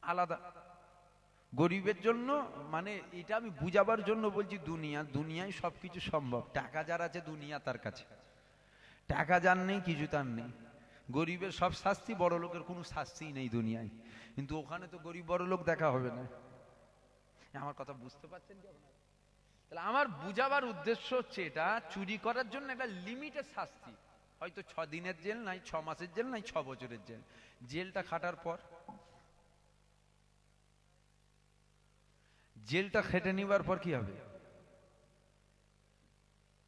আলাদা। গরিবের জন্য, মানে এটা আমি বুঝাবার জন্য বলছি, দুনিয়ায় সবকিছু সম্ভব। টাকা যার আছে দুনিয়া তার কাছে, টাকা যার নেই কিছু তার নেই। গরিবের সব শাস্তি, বড় লোকের কোনো শাস্তিই নেই দুনিয়ায়। কিন্তু ওখানে তো গরিব বড় লোক দেখা হবে না। আমার কথা বুঝতে পারছেন কি? তাহলে আমার বুঝাবার উদ্দেশ্য হচ্ছে, এটা চুরি করার জন্য একটা লিমিটেড শাস্তি, হয়তো 6 দিনের জেল, নাই 6 মাসের জেল, নাই 6 বছরের জেল। জেলটা খাটার পর, জেলটা খেটে নিবার পর কি হবে?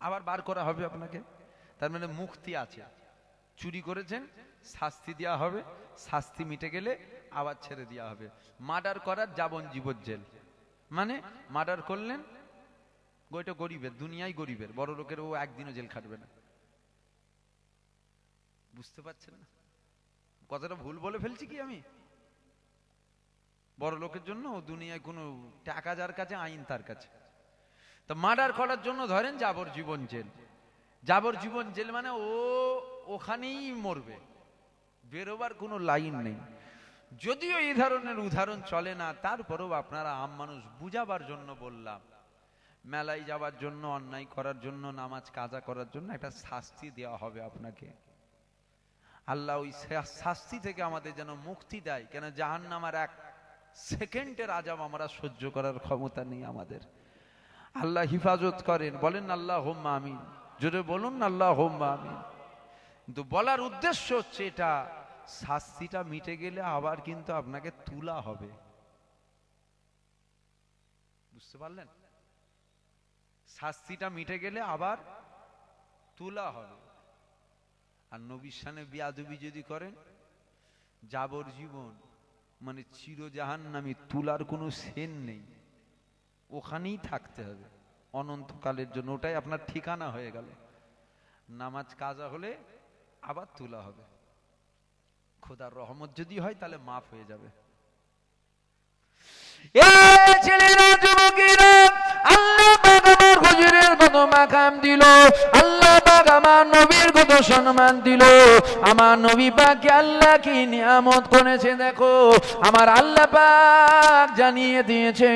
আবার বার করা হবে আপনাকে। তার মানে মুক্তি আছে। চুরি করেছেন, শাস্তি দেওয়া হবে, শাস্তি মিটে গেলে আবার ছেড়ে দেওয়া হবে। মার্ডার করার যাবজ্জীবন জেল, মানে মার্ডার করলেন, ওইটা গরিবের, দুনিয়ায় গরিবের, বড় লোকের ও একদিনও জেল খাটবে না। বুঝতে পারছেন না? কথাটা ভুল বলে ফেলছি কি আমি? বড় লোকের জন্য ও দুনিয়ায় কোনো টাকা যার কাছে, আইন তার কাছে। তো মার্ডার করার জন্য ধরেন যাবজ্জীবন জেল। যাবজ্জীবন জেল মানে ও ওখানেই মরবে, বেরোবার কোনো লাইন নেই। যদিও এই ধরনের উদাহরণ চলে না, তারপরেও আপনারা আম মানুষ বুঝাবার জন্য বললাম। মেলায় যাবার জন্য, অন্যায় করার জন্য, নামাজ কাজা করার জন্য একটা শাস্তি দেওয়া হবে আপনাকে। আল্লাহ ওই শাস্তি থেকে আমাদের যেন মুক্তি দেয়। কেন জাহান্নামের 1 সেকেন্ডের আযাব আমরা সহ্য করার ক্ষমতা নেই আমাদের। আল্লাহ হিফাজত করেন, বলেন আল্লাহুম্মা আমিন। জোরে বলুন আল্লাহুম্মা আমিন। কিন্তু বলার উদ্দেশ্য হচ্ছে এটা, শাস্তিটা মিটে গেলে আবার কিন্তু আপনাকে তুলা হবে। বুঝতে পারলেন? শাস্তিটা মিটে গেলে আবার তুলা হবে। আর নবীর শানে বেয়াদবি যদি করেন, যাবজ্জীবন, মানে চির জাহান্নামী, তুলার কোনো সেন নেই, ওখানেই থাকতে হবে অনন্তকালের জন্য। ওটাই আপনার ঠিকানা হয়ে গেল। নামাজ কাজা হলে আবার তুলা হবে। খোদার রহমত যদি হয় তাহলে মাফ হয়ে যাবে। ছেলেরা, যুবকেরা, আল্লাহ পাক আমার হুজুরের কত মাকাম দিল, আল্লাহ পাক আমার নবীর কত সম্মান দিল, আমার নবী পাককে আল্লাহ কি নিয়ামত করেছে দেখো। আমার আল্লাহ পাক জানিয়ে দিয়েছে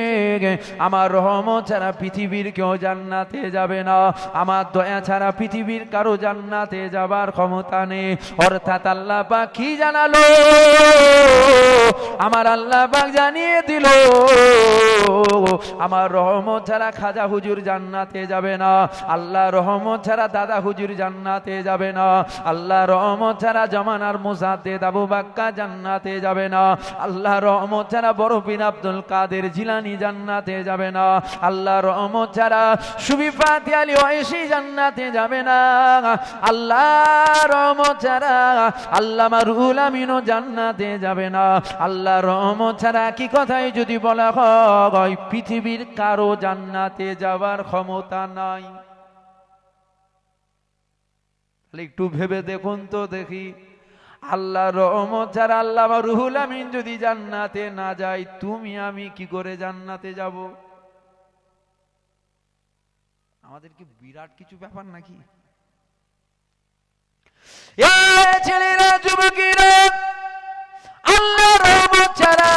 আমার রহমত ছাড়া পৃথিবীর কেউ জান্নাতে যাবে না, আমার দয়া ছাড়া পৃথিবীর কারো জান্নাতে যাবার ক্ষমতা নেই। অর্থাৎ আল্লাহ পাক কি জানালো, আমার আল্লাহ পাক জানিয়ে দিল আমার রহমত ছাড়া খাজা হুজুর জান্নাতে যাবে না, আল্লাহ রহমত ছাড়া দাদা হুজুর জান্নাতে যাবে না, আল্লাহ রহমত ছাড়া জামানার মুজাদ্দিদ আবু বাক্কা জান্নাতে যাবে না, আল্লাহ রহমত ছাড়া বড় পীর আব্দুল কাদের জিলানী জান্নাতে যাবে না, আল্লাহ রহমত ছাড়া সুফি ফাতি আলী ওয়াইসি জান্নাতে যাবে না, আল্লাহ রহমত ছাড়া আল্লামা রুহুল আমিনও জান্নাতে যাবে না, আল্লাহ রহমত ছাড়া কি কথাই যদি বলা হয় পৃথিবীর কারো জান্নাতে যাবার ক্ষমতা নাই। একটু ভেবে দেখুন তো দেখি, আল্লাহ রহমত ছাড়া আল্লামা রুহুল আমিন যদি জান্নাতে না যায়, তুমি আমি কি করে জান্নাতে যাব? আমাদের কি বিরাট কিছু ব্যাপার নাকি? ছেলেরা যুবকেরা, আল্লাহ রহমত ছাড়া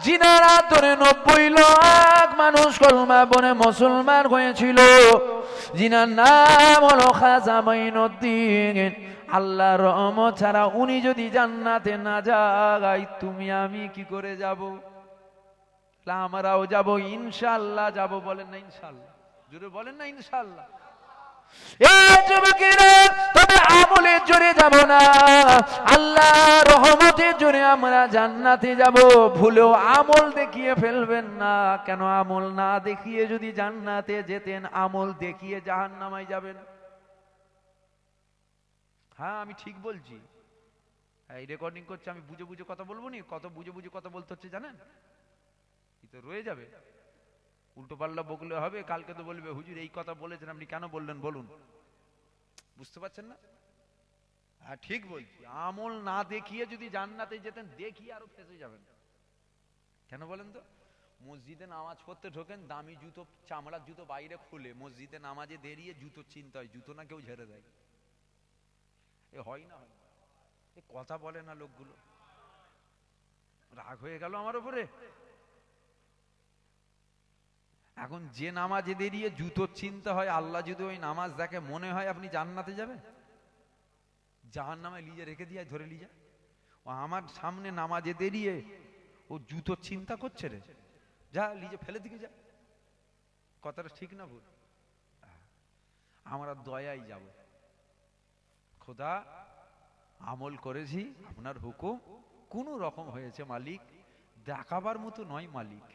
জিনারা ধরে 90 লাখ মানুষ কলমা বনে মুসলমান হয়েছিল, জিনার নাম হলো খাজা মাইনুদ্দিন। আল্লাহ রহমত ছাড়া উনি যদি জান্নাতে না যায়, তুমি আমি কি করে যাব? আমরাও যাব ইনশাআল্লাহ, যাব বলেন না ইনশাআল্লাহ? জোরে বলেন না ইনশাআল্লাহ? তবে আমলের জোরে যাব না, আল্লাহ রহমতের জোরে আমরা জান্নাতে যাব। ভুলেও আমল দেখিয়ে ফেলবেন না, কেন আমল না দেখিয়ে যদি জান্নাতে যেতেন, আমল দেখিয়ে জাহান্নামায় যাবেন। হ্যাঁ আমি ঠিক বলছি, এই রেকর্ডিং করছে, আমি বুঝে বুঝে কথা বলবো নি। কত বুঝে বুঝে কথা বলতে হচ্ছে জানেন? তো রয়ে যাবে, উল্টো পাল্লা বকলে হবে, কালকে তো বলবে হুজুর এই কথা বলেছেন আপনি কেন বললেন বলুন। বুঝতে পারছেন না? হ্যাঁ ঠিক বলছি, আমল না দেখিয়ে যদি জান্নাতে যেতেন, দেখিয়ে আরো ফেঁসে যাবেন। কেন বলেন তো? মসজিদে নামাজ পড়তে ঢোকেন, দামি জুতো চামড়ার জুতো বাইরে খুলে মসজিদে নামাজে দেরিয়ে জুতো চিনতে হয়, জুতো না কেউ ঝেড়ে দেয়। এ হয় না? এ কথা বলে না লোকগুলো, রাগ হয়ে গেল আমার উপরে। এখন যে নামাজে দেরিয়ে জুতো চিনতে হয়, আল্লাহ যদি ওই নামাজ দেখে, মনে হয় আপনি জান্নাতে যাবে? জাহান্নামে লিজে রেখে দিয়ে ধরে লিজা। ও আমার সামনে নামাজে দেরিয়ে ও জুতো চিন্তা করছে রে, যা লিজে ফেলে দিকে যা। কথাটা ঠিক না ভুল? আমরা দয়াই যাব। খোদা আমল করেছি, আপনার হুকুম কোন রকম হয়েছে মালিক, দেখাবার মতো নয় মালিক,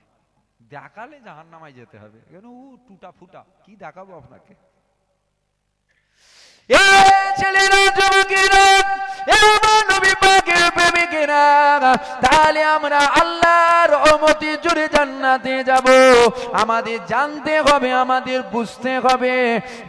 দেখালে জাহান্নামায় যেতে হবে। কেন ও টুটা ফুটা কি দেখাবো আপনাকে? ছেলেরা যুবকেরা, নবী পাকের প্রেমিকেরা, তাহলে আমরা আল্লাহর রহমতে জুড়ে জান্নাতে যাব। আমাদের জানতে হবে, আমাদের বুঝতে হবে,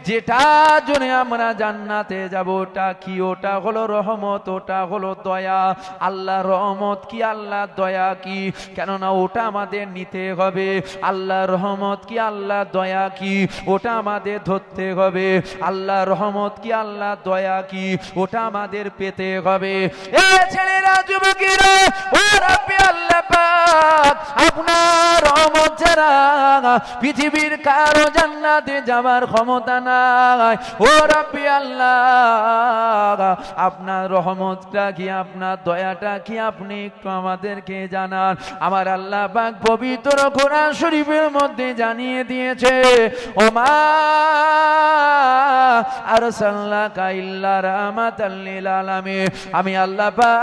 যেটা জন্য আমরা জান্নাতে যাব ওটা কি? ওটা হলো রহমত, ওটা হলো দয়া। আল্লাহ রহমত কি, আল্লাহ দয়া কি? কেননা ওটা আমাদের নিতে হবে। আল্লাহ রহমত কি, আল্লাহ দয়া কি? ওটা আমাদের ধরতে হবে। আল্লাহ রহমত কি, আল্লাহ দয়া কি? ওটা আমাদের পেতে হবে। এ ছেলেরা যুবকেরা, ও রাব্বি আল্লাহ পাক, আপনার রহমত ছাড়া পৃথিবীর কারো জান্নাতে যাবার ক্ষমতা নাই। ও রাব্বি আল্লাহ, আপনার রহমতটা কি, আপনার দয়াটা কি, আপনি একটু আমাদেরকে জানান। আমার আল্লাহ পাক পবিত্র কোরআন শরীফের মধ্যে জানিয়ে দিয়েছে, ওমা আরসালনাকা ইল্লা রাহমাতাল লিল আলামিন। আমি আল্লাহ পাক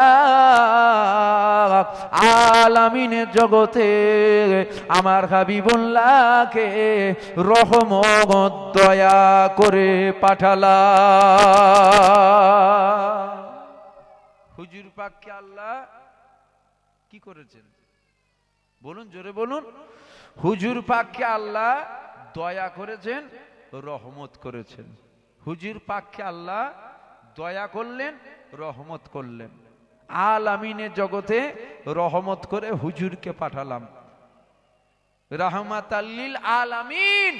আলামিনের জগতে আমার হাবিবুল্লাহকে রহমত দয়া করে পাঠালাম। হুজুর পাককে আল্লাহ কি করেছেন বলুন, জোরে বলুন। হুজুর পাককে আল্লাহ দয়া করেছেন, রহমত করেছেন। হুজুর পাককে আল্লাহ দয়া করলেন, রহমত করলেন। আলামিনের জগতে রহমত করে হুজুরকে পাঠালাম, রাহমাতাল লিল আলামিন।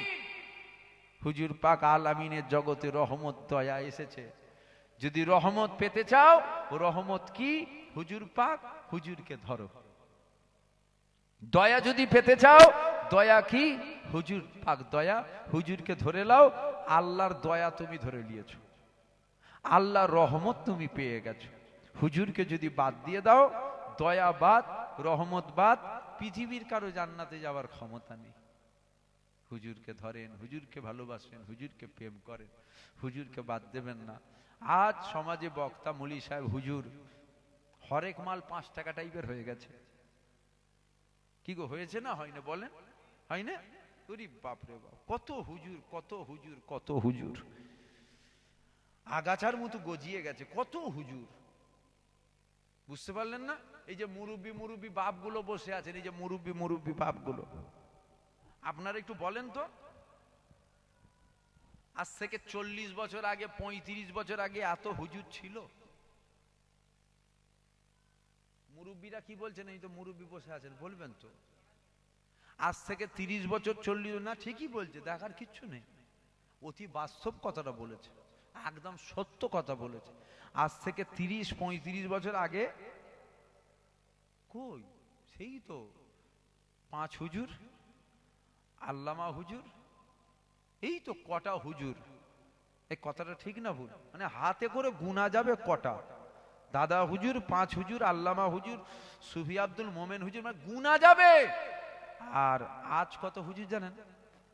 হুজুর পাক আলামিনের জগতে রহমত দয়া এসেছে। যদি রহমত পেতে চাও, রহমত কি? হুজুর পাক, হুজুরকে ধরো। দয়া যদি পেতে চাও, দয়া কি? হুজুর পাক দয়া, হুজুরকে ধরে নাও। আল্লাহর দয়া তুমি ধরে নিয়েছো, আল্লাহর রহমত তুমি পেয়ে গেছো। হুজুরকে যদি বাদ দিয়ে দাও, দয়া বাদ, রহমত বাদ, পৃথিবীর কারো জান্নাতে যাওয়ার ক্ষমতা নেই। হুজুরকে ধরেন, হুজুরকে ভালোবাসেন, হুজুরকে প্রেম করেন, হুজুরকে বাদ দেবেন না। আজ সমাজে বক্তা মুলি সাহেব হুজুর, হরেক মাল 5 টাকা টাইপের হয়ে গেছে। কি গো, হয়েছে না হয় না বলেন? হয় না? ওরে বাপরে বাপ, কত হুজুর, কত হুজুর, কত হুজুর, আগাছার মতো গজিয়ে গেছে কত হুজুর। বুঝতে পারলেন না? এই যে মুরব্বি মুরব্বি বাপগুলো বসে আছেন, এই যে মুরব্বি মুরব্বি বাপগুলো, আপনারা একটু বলেন তো, আজ থেকে 40 বছর আগে, 35 বছর আগে এত হুজুর ছিল? মুরব্বিরা কি বলছেন? এই তো মুরব্বি বসে আছেন, বলবেন তো। আজ থেকে 30 বছর 40 না, ঠিকই বলছে, দেখার কিচ্ছু নেই। অতি বাস্তব কথাটা বলেছে, একদম সত্য কথা বলেছে। আজ থেকে 30-35 বছর আগে কই, সেই তো 5 হুজুর, আল্লামা হুজুর, এই তো কটা হুজুর। এই কথাটা ঠিক না ভুল? মানে হাতে করে গুনা যাবে কটা। দাদা হুজুর, 5 হুজুর, আল্লামা হুজুর, সুফি আব্দুল মোমেন হুজুর, মানে গুনা যাবে। আর আজ কত হুজুর জানেন?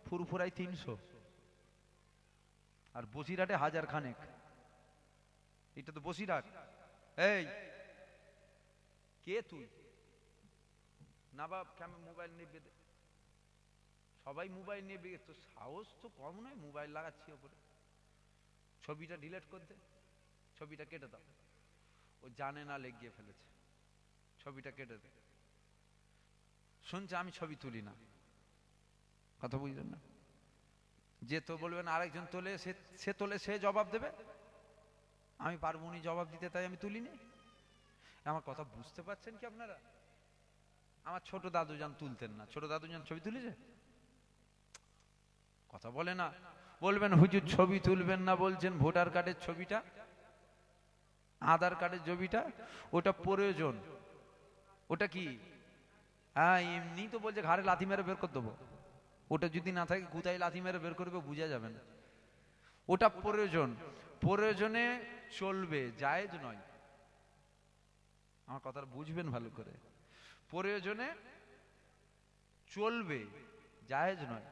ফুরফুরাই 300, আর বসিরহাটে 1000 খানেক। এটা তো বসিরহাট। এই কে তুই? না বাপ, কেমন মোবাইল নিয়ে বেঁধে, সবাই মোবাইল নিয়ে বেঁধে, তো সাহস তো কম নয়, মোবাইল লাগাচ্ছি ওপরে। ছবিটা ডিলিট করে দে, ছবিটা কেটে দাও। ও জানে না লেগিয়ে ফেলেছে, ছবিটা কেটে দে। শুনছে আমি ছবি তুলি না, কথা বুঝলেন না? যে তো বলবেন আরেকজন তোলে, সে তোলে, সে জবাব দেবে। আমি পারবো নি জবাব দিতে, তাই আমি তুলিনি। আমার কথা বুঝতে পারছেন কি আপনারা? আমার ছোট দাদুজান তুলতেন না, ছোট দাদুজান ছবি তুলেছে? কথা বলে না। বলবেন হুজুর ছবি তুলবেন না বলছেন, ভোটার কার্ডের ছবিটা, আধার কার্ডের ছবিটা, ওটা প্রয়োজন। ওটা কি? হ্যাঁ, এমনি তো বলছে ঘাড়ে লাথি মেরে বের করে দেবো। ওটা যদি না থাকে, কোথায় লাথি মেরে বের করবে বোঝা যাবে না। ওটা প্রয়োজন, প্রয়োজনে চলবে, জায়েজ নয়। আমার কথাটা বুঝবেন ভালো করে। প্রয়োজনে চলবে, জায়েজ নয়।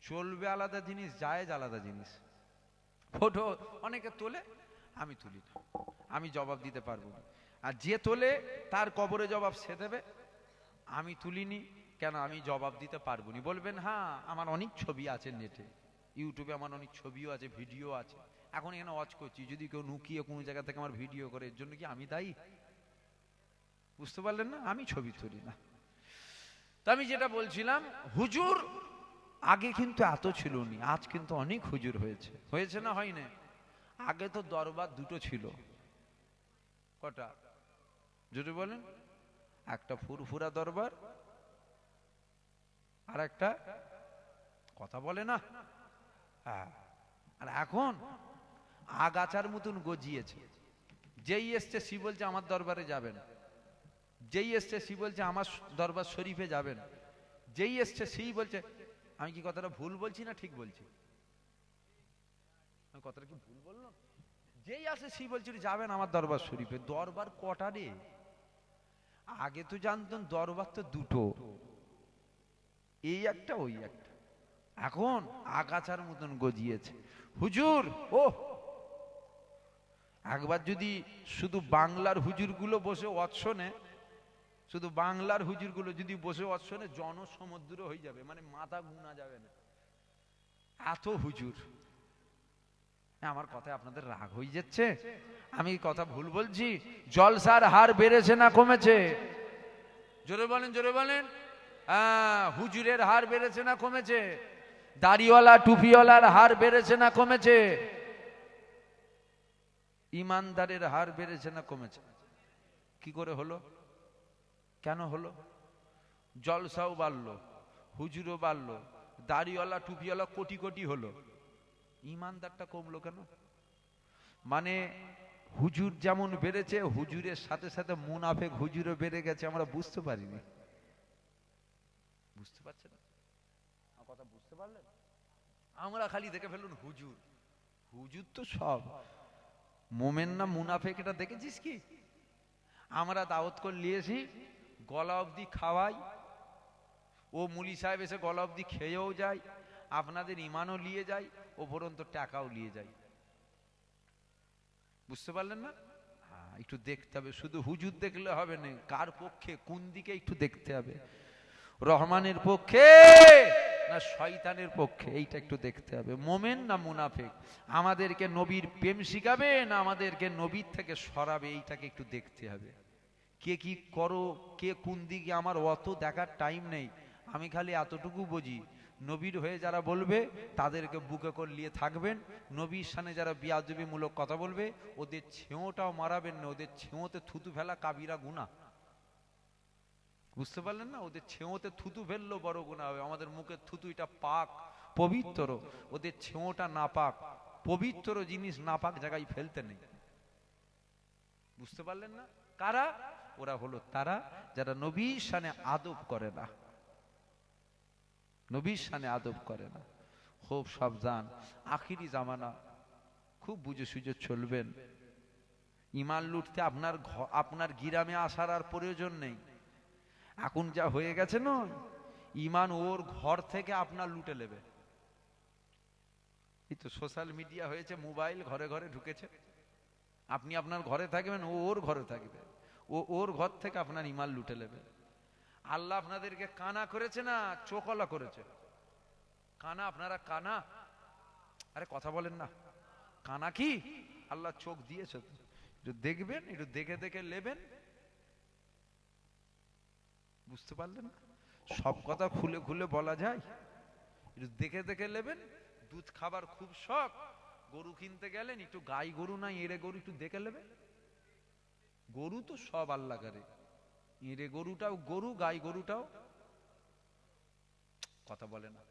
চলবে আলাদা জিনিস, জায়েজ আলাদা জিনিস। ফটো অনেকে তোলে, আমি তুলি না, আমি জবাব দিতে পারবো না। আর যে তোলে তার কবরে জবাব সে দেবে, আমি তুলিনি কেন, আমি জবাব দিতে পারবো না। বলবেন হ্যাঁ, আমার অনেক ছবি আছে নেটে, ইউটিউবে আমার অনেক ছবিও আছে, ভিডিও আছে। এখন এখানে ওয়াচ করছি, যদি কেউ নুকিয়ে কোনো জায়গা থেকে আমার ভিডিও করে, এর জন্য কি আমি দায়ী? বুঝতে পারলেন না? আমি ছবি তুলি না। তা আমি যেটা বলছিলাম, হুজুর আগে কিন্তু এত ছিল নি, আজ কিন্তু অনেক হুজুর হয়েছে। হয়েছে না হয় না? আগে তো দরবার দুটো ছিল। কটা? যদি বলেন, একটা ফুরফুরা দরবার, আর একটা, কথা বলে না। হ্যাঁ, আর এখন আগাছার মতন গজিয়েছে। যেই এসছে সে বলছে আমার দরবারে যাবেন, যেই এসছে সে বলছে আমার দরবার শরীফে যাবেন, যেই এসছে সেই বলছে। আমি কি কথাটা ভুল বলছি না ঠিক বলছি? আমি কথাটা কি ভুল বললাম? যেই আসে সেই বলছে যাবেন আমার দরবার শরীফে। দরবার কটা রে? আগে তো জানতেন দরবার তো দুটো, এই একটা ওই একটা। এখন আগাছার মতন গজিয়েছে হুজুর। ও একবার যদি শুধু বাংলার হুজুরগুলো বসে অৎসনে, শুধু বাংলার হুজুরগুলো যদি বসে অৎসনে, জনসমুদ্র হয়ে যাবে, মানে মাথা গুনা যাবে না, এত হুজুর। আমার কথায় আপনাদের রাগ হয়ে যাচ্ছে? আমি কথা ভুল বলছি? জলসার হার বেড়েছে না কমেছে? জোরে বলেন, জোরে বলেন। হুজুরের হার বেড়েছে না কমেছে? দাড়িওয়ালা টুপিওয়ালার হার বেড়েছে না কমেছে? ইমানদারের হার বেড়েছে না কমেছে? কি করে হলো? কেন হলো? জলসাও বাড়লো, হুজুরও বাড়লো, দাড়িওয়ালা টুপিওয়ালা কোটি কোটি হলো, ইমানদারটা কমলো কেন? মানে হুজুর যেমন বেড়েছে, হুজুরের সাথে সাথে মুনাফেক হুজুরও বেড়ে গেছে, আমরা বুঝতে পারিনি। বুঝতে পারছেন কথা? বুঝতে পারলেন? আমরা খালি দেখে ফেলুন হুজুর, হুজুর তো সব, মোমেন না মুনাফেক এটা দেখেছিস কি? আমরা দাওয়াত করে নিয়েছি, গলা অবধি খাওয়াই, ও মুলি সাহেব এসে গলা অবধি খেয়েও যায়, আপনাদের ইমানও নিয়ে যায়, উপরন্ত টাকাও নিয়ে যায়। বুঝতে পারলেন না? একটু দেখতে হবে, শুধু হুজুর দেখলে হবে না, কার পক্ষে কোন দিকে একটু দেখতে হবে, রহমানের পক্ষে না শয়তানের পক্ষে, এইটা একটু দেখতে হবে। মোমেন না মুনাফিক, আমাদেরকে নবীর প্রেম শিখাবে না আমাদেরকে নবীর থেকে সরাবে, এইটাকে একটু দেখতে হবে। কে কি করো, কে কোন দিকে, আমার অত দেখার টাইম নেই। আমি খালি এতটুকু বুঝি, নবীর হয়ে যারা বলবে তাদেরকে বুকে করে নিয়ে থাকবেন, নবীর সামনে যারা বিয়াদবি মূলক কথা বলবে ওদের ছেঁওটাও মারাবেন না, ওদের ছেঁওতে থুতু ফেলা কাবিরা গুনাহ। বুঝতে পারলেন না? ওদের ছেঁওতে থুতু ফেললো বড় গুনাহ হবে। আমাদের মুখের থুতু এটা পাক পবিত্র, ওদের ছেঁওটা না পাক, পবিত্র জিনিস না পাক জায়গায় ফেলতে নেই। বুঝতে পারলেন না? কারা? ওরা হলো তারা যারা নবীর শানে আদব করে না, নবীর শানে আদব করে না। খুব সাবধান, আখিরি জামানা, খুব বুঝে সুঝে চলবেন। ইমান লুটতে আপনার গিরামে আসার আর প্রয়োজন নেই। এখন যা হয়ে গেছে না, ইমান ওর ঘর থেকে আপনার লুটে নেবে। এই তো সোশ্যাল মিডিয়া হয়েছে, মোবাইল ঘরে ঘরে ঢুকেছে, আপনি আপনার ঘরে থাকবেন, ও ওর ঘরে থাকবে, ও ওর ঘর থেকে আপনার ইমান লুটে নেবে। আল্লাহ আপনাদেরকে কানা করেছে না চোখলা করেছে? কানা, আপনারা কানা? আরে কথা বলেন না, কানা কি? আল্লাহ চোখ দিয়েছে, একটু দেখবেন, একটু দেখে দেখে নেবেন। বুঝতে পারলেন না? সব কথা খুলে খুলে বলা যায়? একটু দেখে দেখে নেবেন। দুধ খাবার খুব শখ, গরু কিনতে গেলেন, একটু গাই গরু না এড়ে গরু একটু দেখে নেবে। গরু তো সব আল্লাহ করে, এড়ে গরুটাও গরু, গাই গরুটাও, কথা বলে না।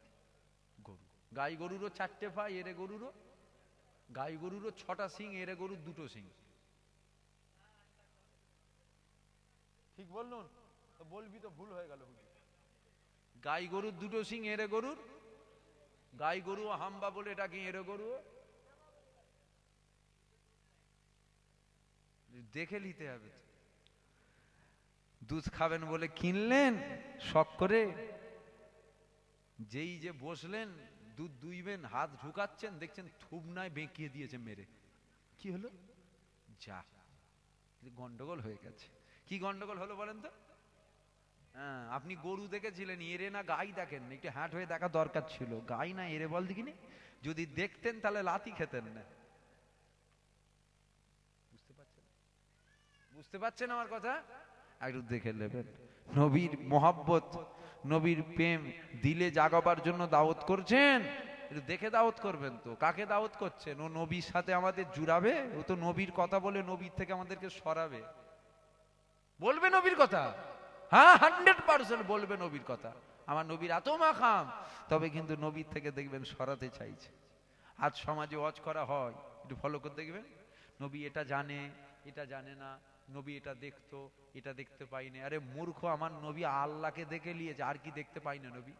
গরু, গাই গরুরও 4টে পা, এড়ে গরুরও, গাই গরুরও 6টা সিং, এড়ে গরুর 2টো সিং। ঠিক বললুন? বলবি তো ভুল হয়ে গেল। গাই গরুর 2টো সিং, এড়ে গরুর, গাই গরু হাম্বা বলে ডাকি, এড়ে গরু দেখে নিতে হবে। দুধ খাবেন বলে কিনলেন শখ করে, যেই যে বসলেন দুধ দুইবেন, হাত ঢুকাচ্ছেন, দেখছেন থুবনায় বেঁকিয়ে দিয়েছে মেরে। কি হলো? যা, গন্ডগোল হয়ে গেছে। কি গন্ডগোল হলো বলেন তো? হ্যাঁ, আপনি গরু দেখেছিলেন, এরে না গাই দেখেন, একটু হ্যাট হয়ে দেখা দরকার ছিল। গাই না এরে বল দেখিনি, যদি দেখতেন তাহলে লাথি খেতেন না। বুঝতে পারছেন? বুঝতে পারছেন আমার কথা? একটু দেখে নেবেন। নবীর মোহাব্বত, নবীর প্রেম দিলে জাগাবার জন্য দাওয়াত করছেন, একটু দেখে দাওয়াত করবেন তো। কাকে দাওয়াত করছেন? ও নবীর সাথে আমাদের জুড়াবে? ও তো নবীর কথা বলে নবীর থেকে আমাদেরকে সরাবে। বলবে নবীর কথা, হ্যাঁ 100% বলবে নবীর কথা। আমার নবীর এত মাখাম, তবে কিন্তু নবীর থেকে দেখবেন সরাতে চাইছে। আজ সমাজে ওয়াজ করা হয়, একটু ফলো করে দেখবেন। নবী এটা জানে, এটা জানে না, নবী এটা দেখতো, এটা দেখতে পাইনি। আরে মূর্খ, আমার নবী আল্লাহকে দেখে নিয়েছে, আর কি দেখতে পাই না নবী?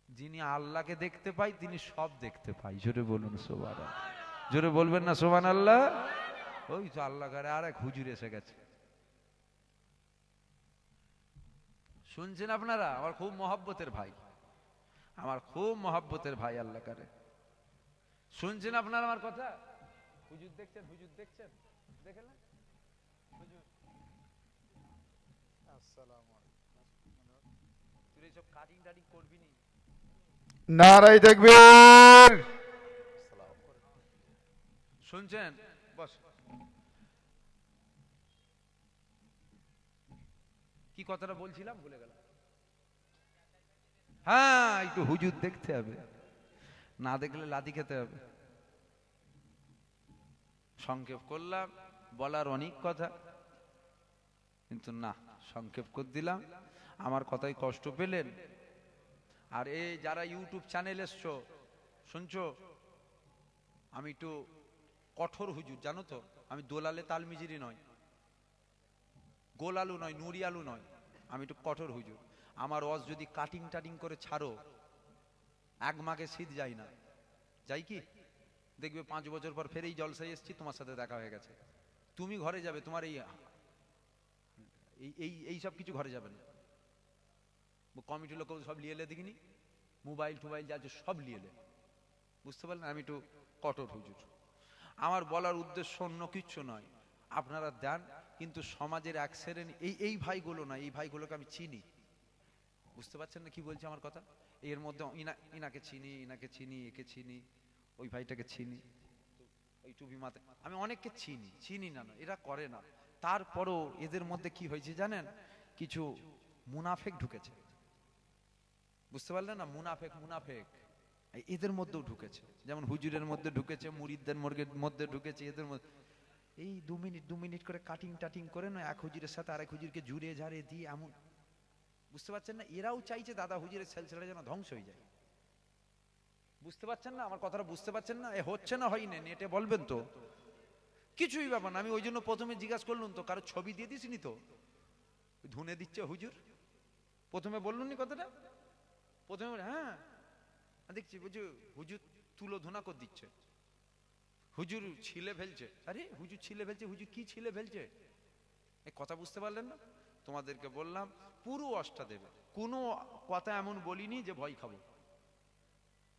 যিনি আল্লাহকে দেখতে পাই তিনি সব দেখতে পাই। জোরে বলুন সুবহানাল্লাহ, জোরে বলবেন না সুবহানাল্লাহ? ওই তো আল্লাহ করে আর এক হুজুর এসে গেছে, শুনছেন আপনারা? আমার খুব মহব্বতের ভাই, আমার খুব মহব্বতের ভাই আল্লাহ করে। শুনছেন আপনারা আমার কথা? হুজুর দেখছেন, হুজুর দেখছেন, দেখেন না হুজুর? আসসালামু আলাইকুম। তুই এইসব কাটিং টাটিং করবি নি? নারায়ে তাকবীর। শুনছেন? বস। কি কথাটা বলছিলাম ভুলে গেলাম। হ্যাঁ, একটু হুজুর দেখতে হবে, না দেখলে লাথি খেতে হবে। সংক্ষেপ করলাম, বলার অনেক কথা, কিন্তু না, সংক্ষেপ করে দিলাম। আমার কথায় কষ্ট পেলেন? আর এই যারা ইউটিউব চ্যানেল এসছো শুনছো, আমি একটু কঠোর হুজুর জানো তো, আমি দোলালে তালমিজিরি নয়, গোল আলু নয়, নুরি আলু নয়, আমি একটু কঠোর হুজুর। আমার ওয়াজ যদি কাটিং টাটিং করে ছাড়ো, এক মাকে শীত যায় না, যাই কি দেখবে 5 বছর পর ফের এই জলসায় এসছি, তোমার সাথে দেখা হয়ে গেছে, তুমি ঘরে যাবে, তোমার এই এই এই সব কিছু ঘরে যাবে না। কমিটির লোক সব লিয়ে এলে দেখিনি, মোবাইল টোবাইল যা আছে সব লিয়ে এলে, বুঝতে পারলেন? আমি একটু কঠোর হুজুর। আমার বলার উদ্দেশ্য অন্য কিচ্ছু নয়, আপনারা দেন, কিন্তু সমাজের এক শ্রেণী এই ভাইগুলো না, এই ভাইগুলোকে আমি চিনি, বুঝতে পারছেন না কি বলছি আমার কথা? এর মধ্যে ইনাকে চিনি, ইনাকে চিনি, একে চিনি, ওই ভাইটাকে চিনি, ওই টুপি মাথায়, আমি অনেককে চিনি, চিনি না এরা করে না। তারপরও এদের মধ্যে কি হয়েছে জানেন, কিছু মুনাফেক ঢুকেছে, বুঝতে পারলেন না? মুনাফেক এদের মধ্যেও ঢুকেছে, যেমন হুজুরের মধ্যে ঢুকেছে, মুরিদদের মধ্যে ঢুকেছে, এদের মধ্যে এই 2 মিনিট করে কাটিং টাটিং করে না, এক হুজুরের সাথে আরেক হুজুরকে জুড়ে ঝাড়ে দিয়ে এমন, বুঝতে পারছেন না? এরাও চাইছে দাদা হুজুরের সেলসেলা যেন ধ্বংস হয়ে যায়, বুঝতে পারছেন না আমার কথাটা? বুঝতে পারছেন না? এ হচ্ছে না হয় না, নেটে বলবেন তো, কিছুই ব্যাপার না। আমি ওই জন্য প্রথমে জিজ্ঞাসা করলাম তো, কারো ছবি দিয়ে দিসনি তো, ধুনে দিচ্ছে হুজুর, প্রথমে বললুন নি কথাটা, প্রথমে হ্যাঁ দেখছি বুঝু হুজুর তুলো ধুনা করে দিচ্ছে, হুজুর ছিলে ফেলছে, আরে হুজুর ছিলে ফেলছে, হুজুর কি ছিলে ফেলছে, এই কথা বুঝতে পারলেন না? তোমাদেরকে বললাম পুরো অষ্টা দেবে, কোনো কথা এমন বলিনি যে ভয় খাবো,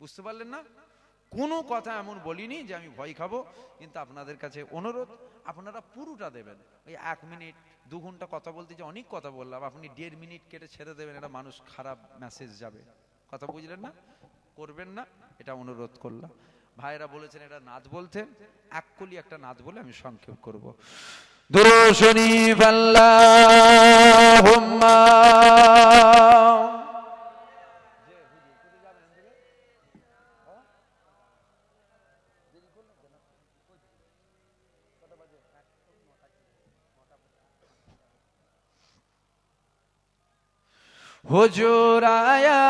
বুঝতে পারলেন না? কোনো কথা এমন বলিনি যে আমি ভয় খাবো, কিন্তু আপনাদের কাছে অনুরোধ, আপনারা পুরোটা দেবেন। ওই 1 মিনিট 2 ঘন্টা কথা বলতে যে অনেক কথা বললাম, আপনি 1.5 মিনিট কেটে ছেড়ে দেবেন, এটা মানুষ খারাপ মেসেজ যাবে, কথা বুঝলেন না? করবেন না, এটা অনুরোধ করলাম। ভাইরা বলেছেন এটা নাচ বলতে, এক কলি একটা নাচ বলে আমি সংক্ষেপ করব। দুরূদ শরীফ আল্লাহুম্মা হুজুর আয়া,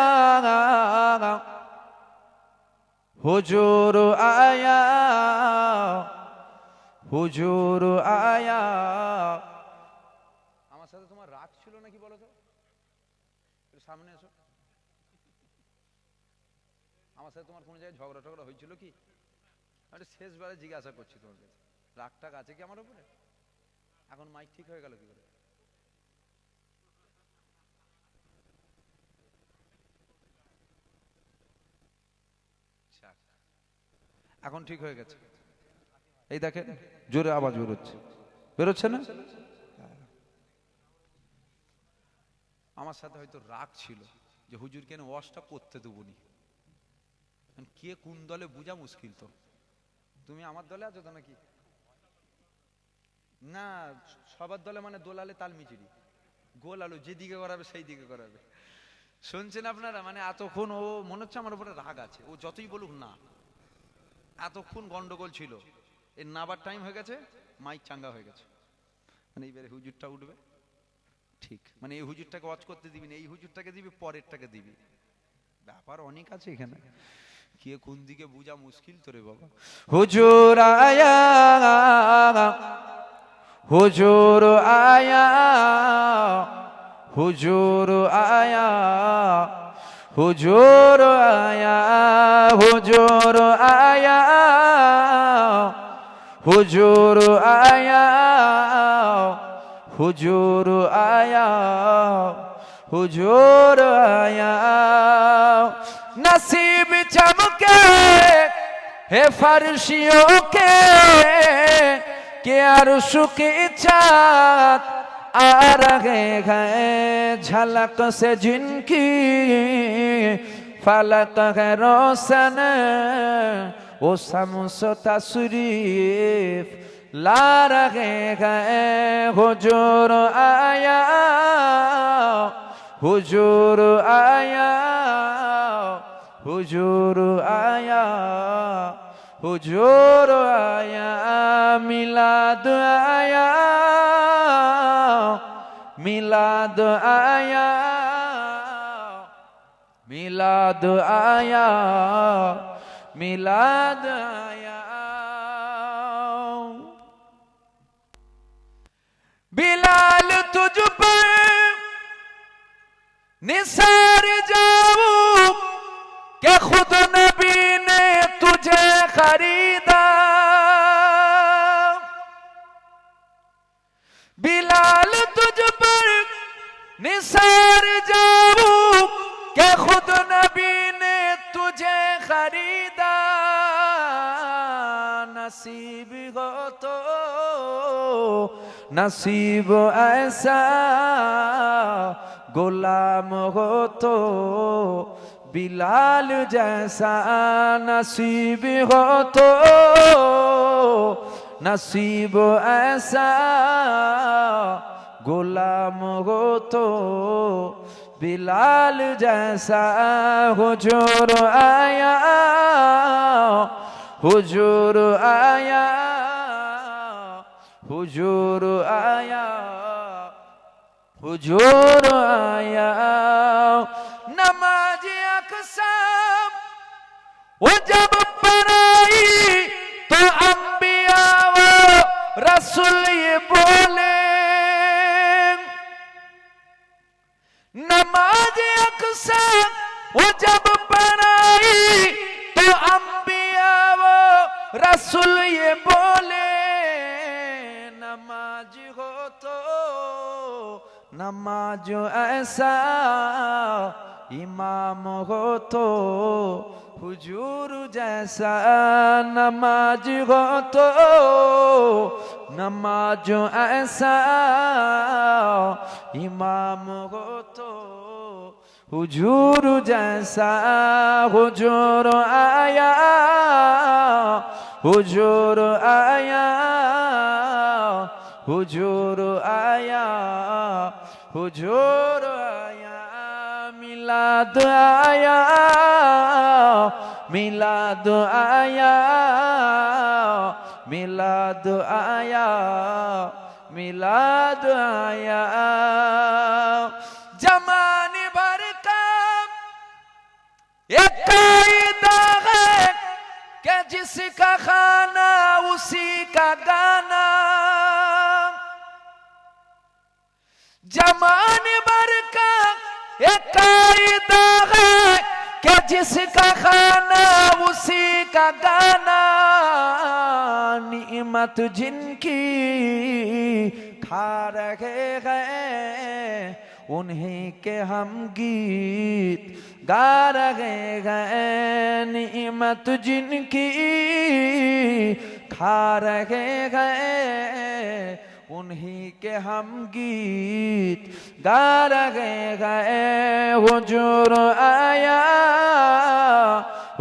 হুজুর আয়া, হুজুর আয়া। আমার সাথে তোমার রাগ ছিল নাকি বলো তো, একটু সামনে এসো। আমার সাথে তোমার কোনো জায়গায় ঝগড়া টগড়া হয়েছিল কি? আমি শেষবারে জিজ্ঞাসা করছি তোমার কাছে, রাগ টাগ আছে কি আমার উপরে? এখন মাইক ঠিক হয়ে গেল কি করে? এখন ঠিক হয়ে গেছে, এই দেখেন জোরে আওয়াজ বেরোচ্ছে, বেরোচ্ছে না? আমার সাথে হয়তো রাগ ছিল যে হুজুর কেন ওয়াশটা করতে দেবনি, কে কোন দলে বোঝা মুশকিল তো। তুমি আমার দলে আছো তো নাকি? না, সবার দলে মানে দোলালে তাল মিচিরি, গোল আলু যেদিকে করাবে সেই দিকে করাবে, শুনছেন আপনারা? মানে এতক্ষণ ও মনে হচ্ছে আমার উপরে রাগ আছে, ও যতই বলুক না, এতক্ষণ গন্ডগোল ছিল, এর নাবার টাইম হয়ে গেছে, মাইক চাঙ্গা হয়ে গেছে, মানে এইবারে হুজুরটা উঠবে, ঠিক মানে এই হুজুরটাকে ওয়াচ করতে দিবি না, এই হুজুরটাকে দিবি, পরেরটাকে দিবি, ব্যাপার অনেক আছে এখানে, কে কোন দিকে বোঝা মুশকিল তো রে বাবা। হুজুর আয়া, হুজুর আয়া, হুজুর আয়া, হুজুর আয়া, হুজুর আয়া, হুজুর আয়া, হুজুর আয়া, হুজুর আয়া। नसीब चमके है फर्शियों के अर्श की चाँद आ रहे हैं झलक से जिनकी फलक है रोशन वो शम्स तशरीफ ला रहे हैं। हुजूर आया, हुजूर आया, हुजूर आया, हुजूर आया, मिलाद आया, मिलाद आया, मिलाद आया मिलाद आया बिलाल तुझ पर निसार जाऊं क्या खुद नबी ने तुझे खरीदा बिलाल तुझ पर निसार जाऊं क्या खुद नबी ने तुझे खरीदा नसीब हो तो नसीब ऐसा गुलाम हो तो बिलाल जैसा नसीब हो तो नसीब ऐसा गुलाम हो तो बिलाल जैसा हुजूर आया हुजूर आया हुजूर आया हुजूर आया नमाज अक़सा वो जब पढ़ाई तो अंबिया वो रसूल ये बोले नमाज अक़सा वो जब पढ़ाई तो अंबिया वो रसूल ये बोले नमाज हो तो नमाज ऐसा इमाम हो तो हुजूर जैसा नमाज हो तो नमाज ऐसा इमाम हो तो हुजूर जैसा हुजूर आया हुजूर आया हुजूर आया हुजूर आया मिलाद आया मिलाद आया मिलाद आया मिलाद आया जमाने भर का एक कायदा है कि जिसका खाना उसी का गाना जमाने भर का एक कायदा है कि जिसका खाना उसी का गाना नियमत जिनकी खा रहे हैं उन्हीं के हम गीत गा रहे हैं नियमत जिनकी खा रहे हैं उन्हीं के हम गीत गा रहे हैं हुजूर आया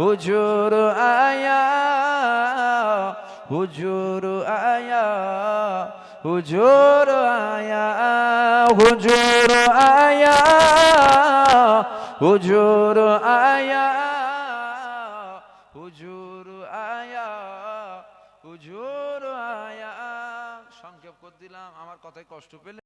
हुजूर आया हुजूर आया हुजूर आया हुजूर आया हुजूर आया हुजूर आया হুজুর আয়া সংক্ষেপ করে দিলাম আমার কথায় কষ্ট পেলে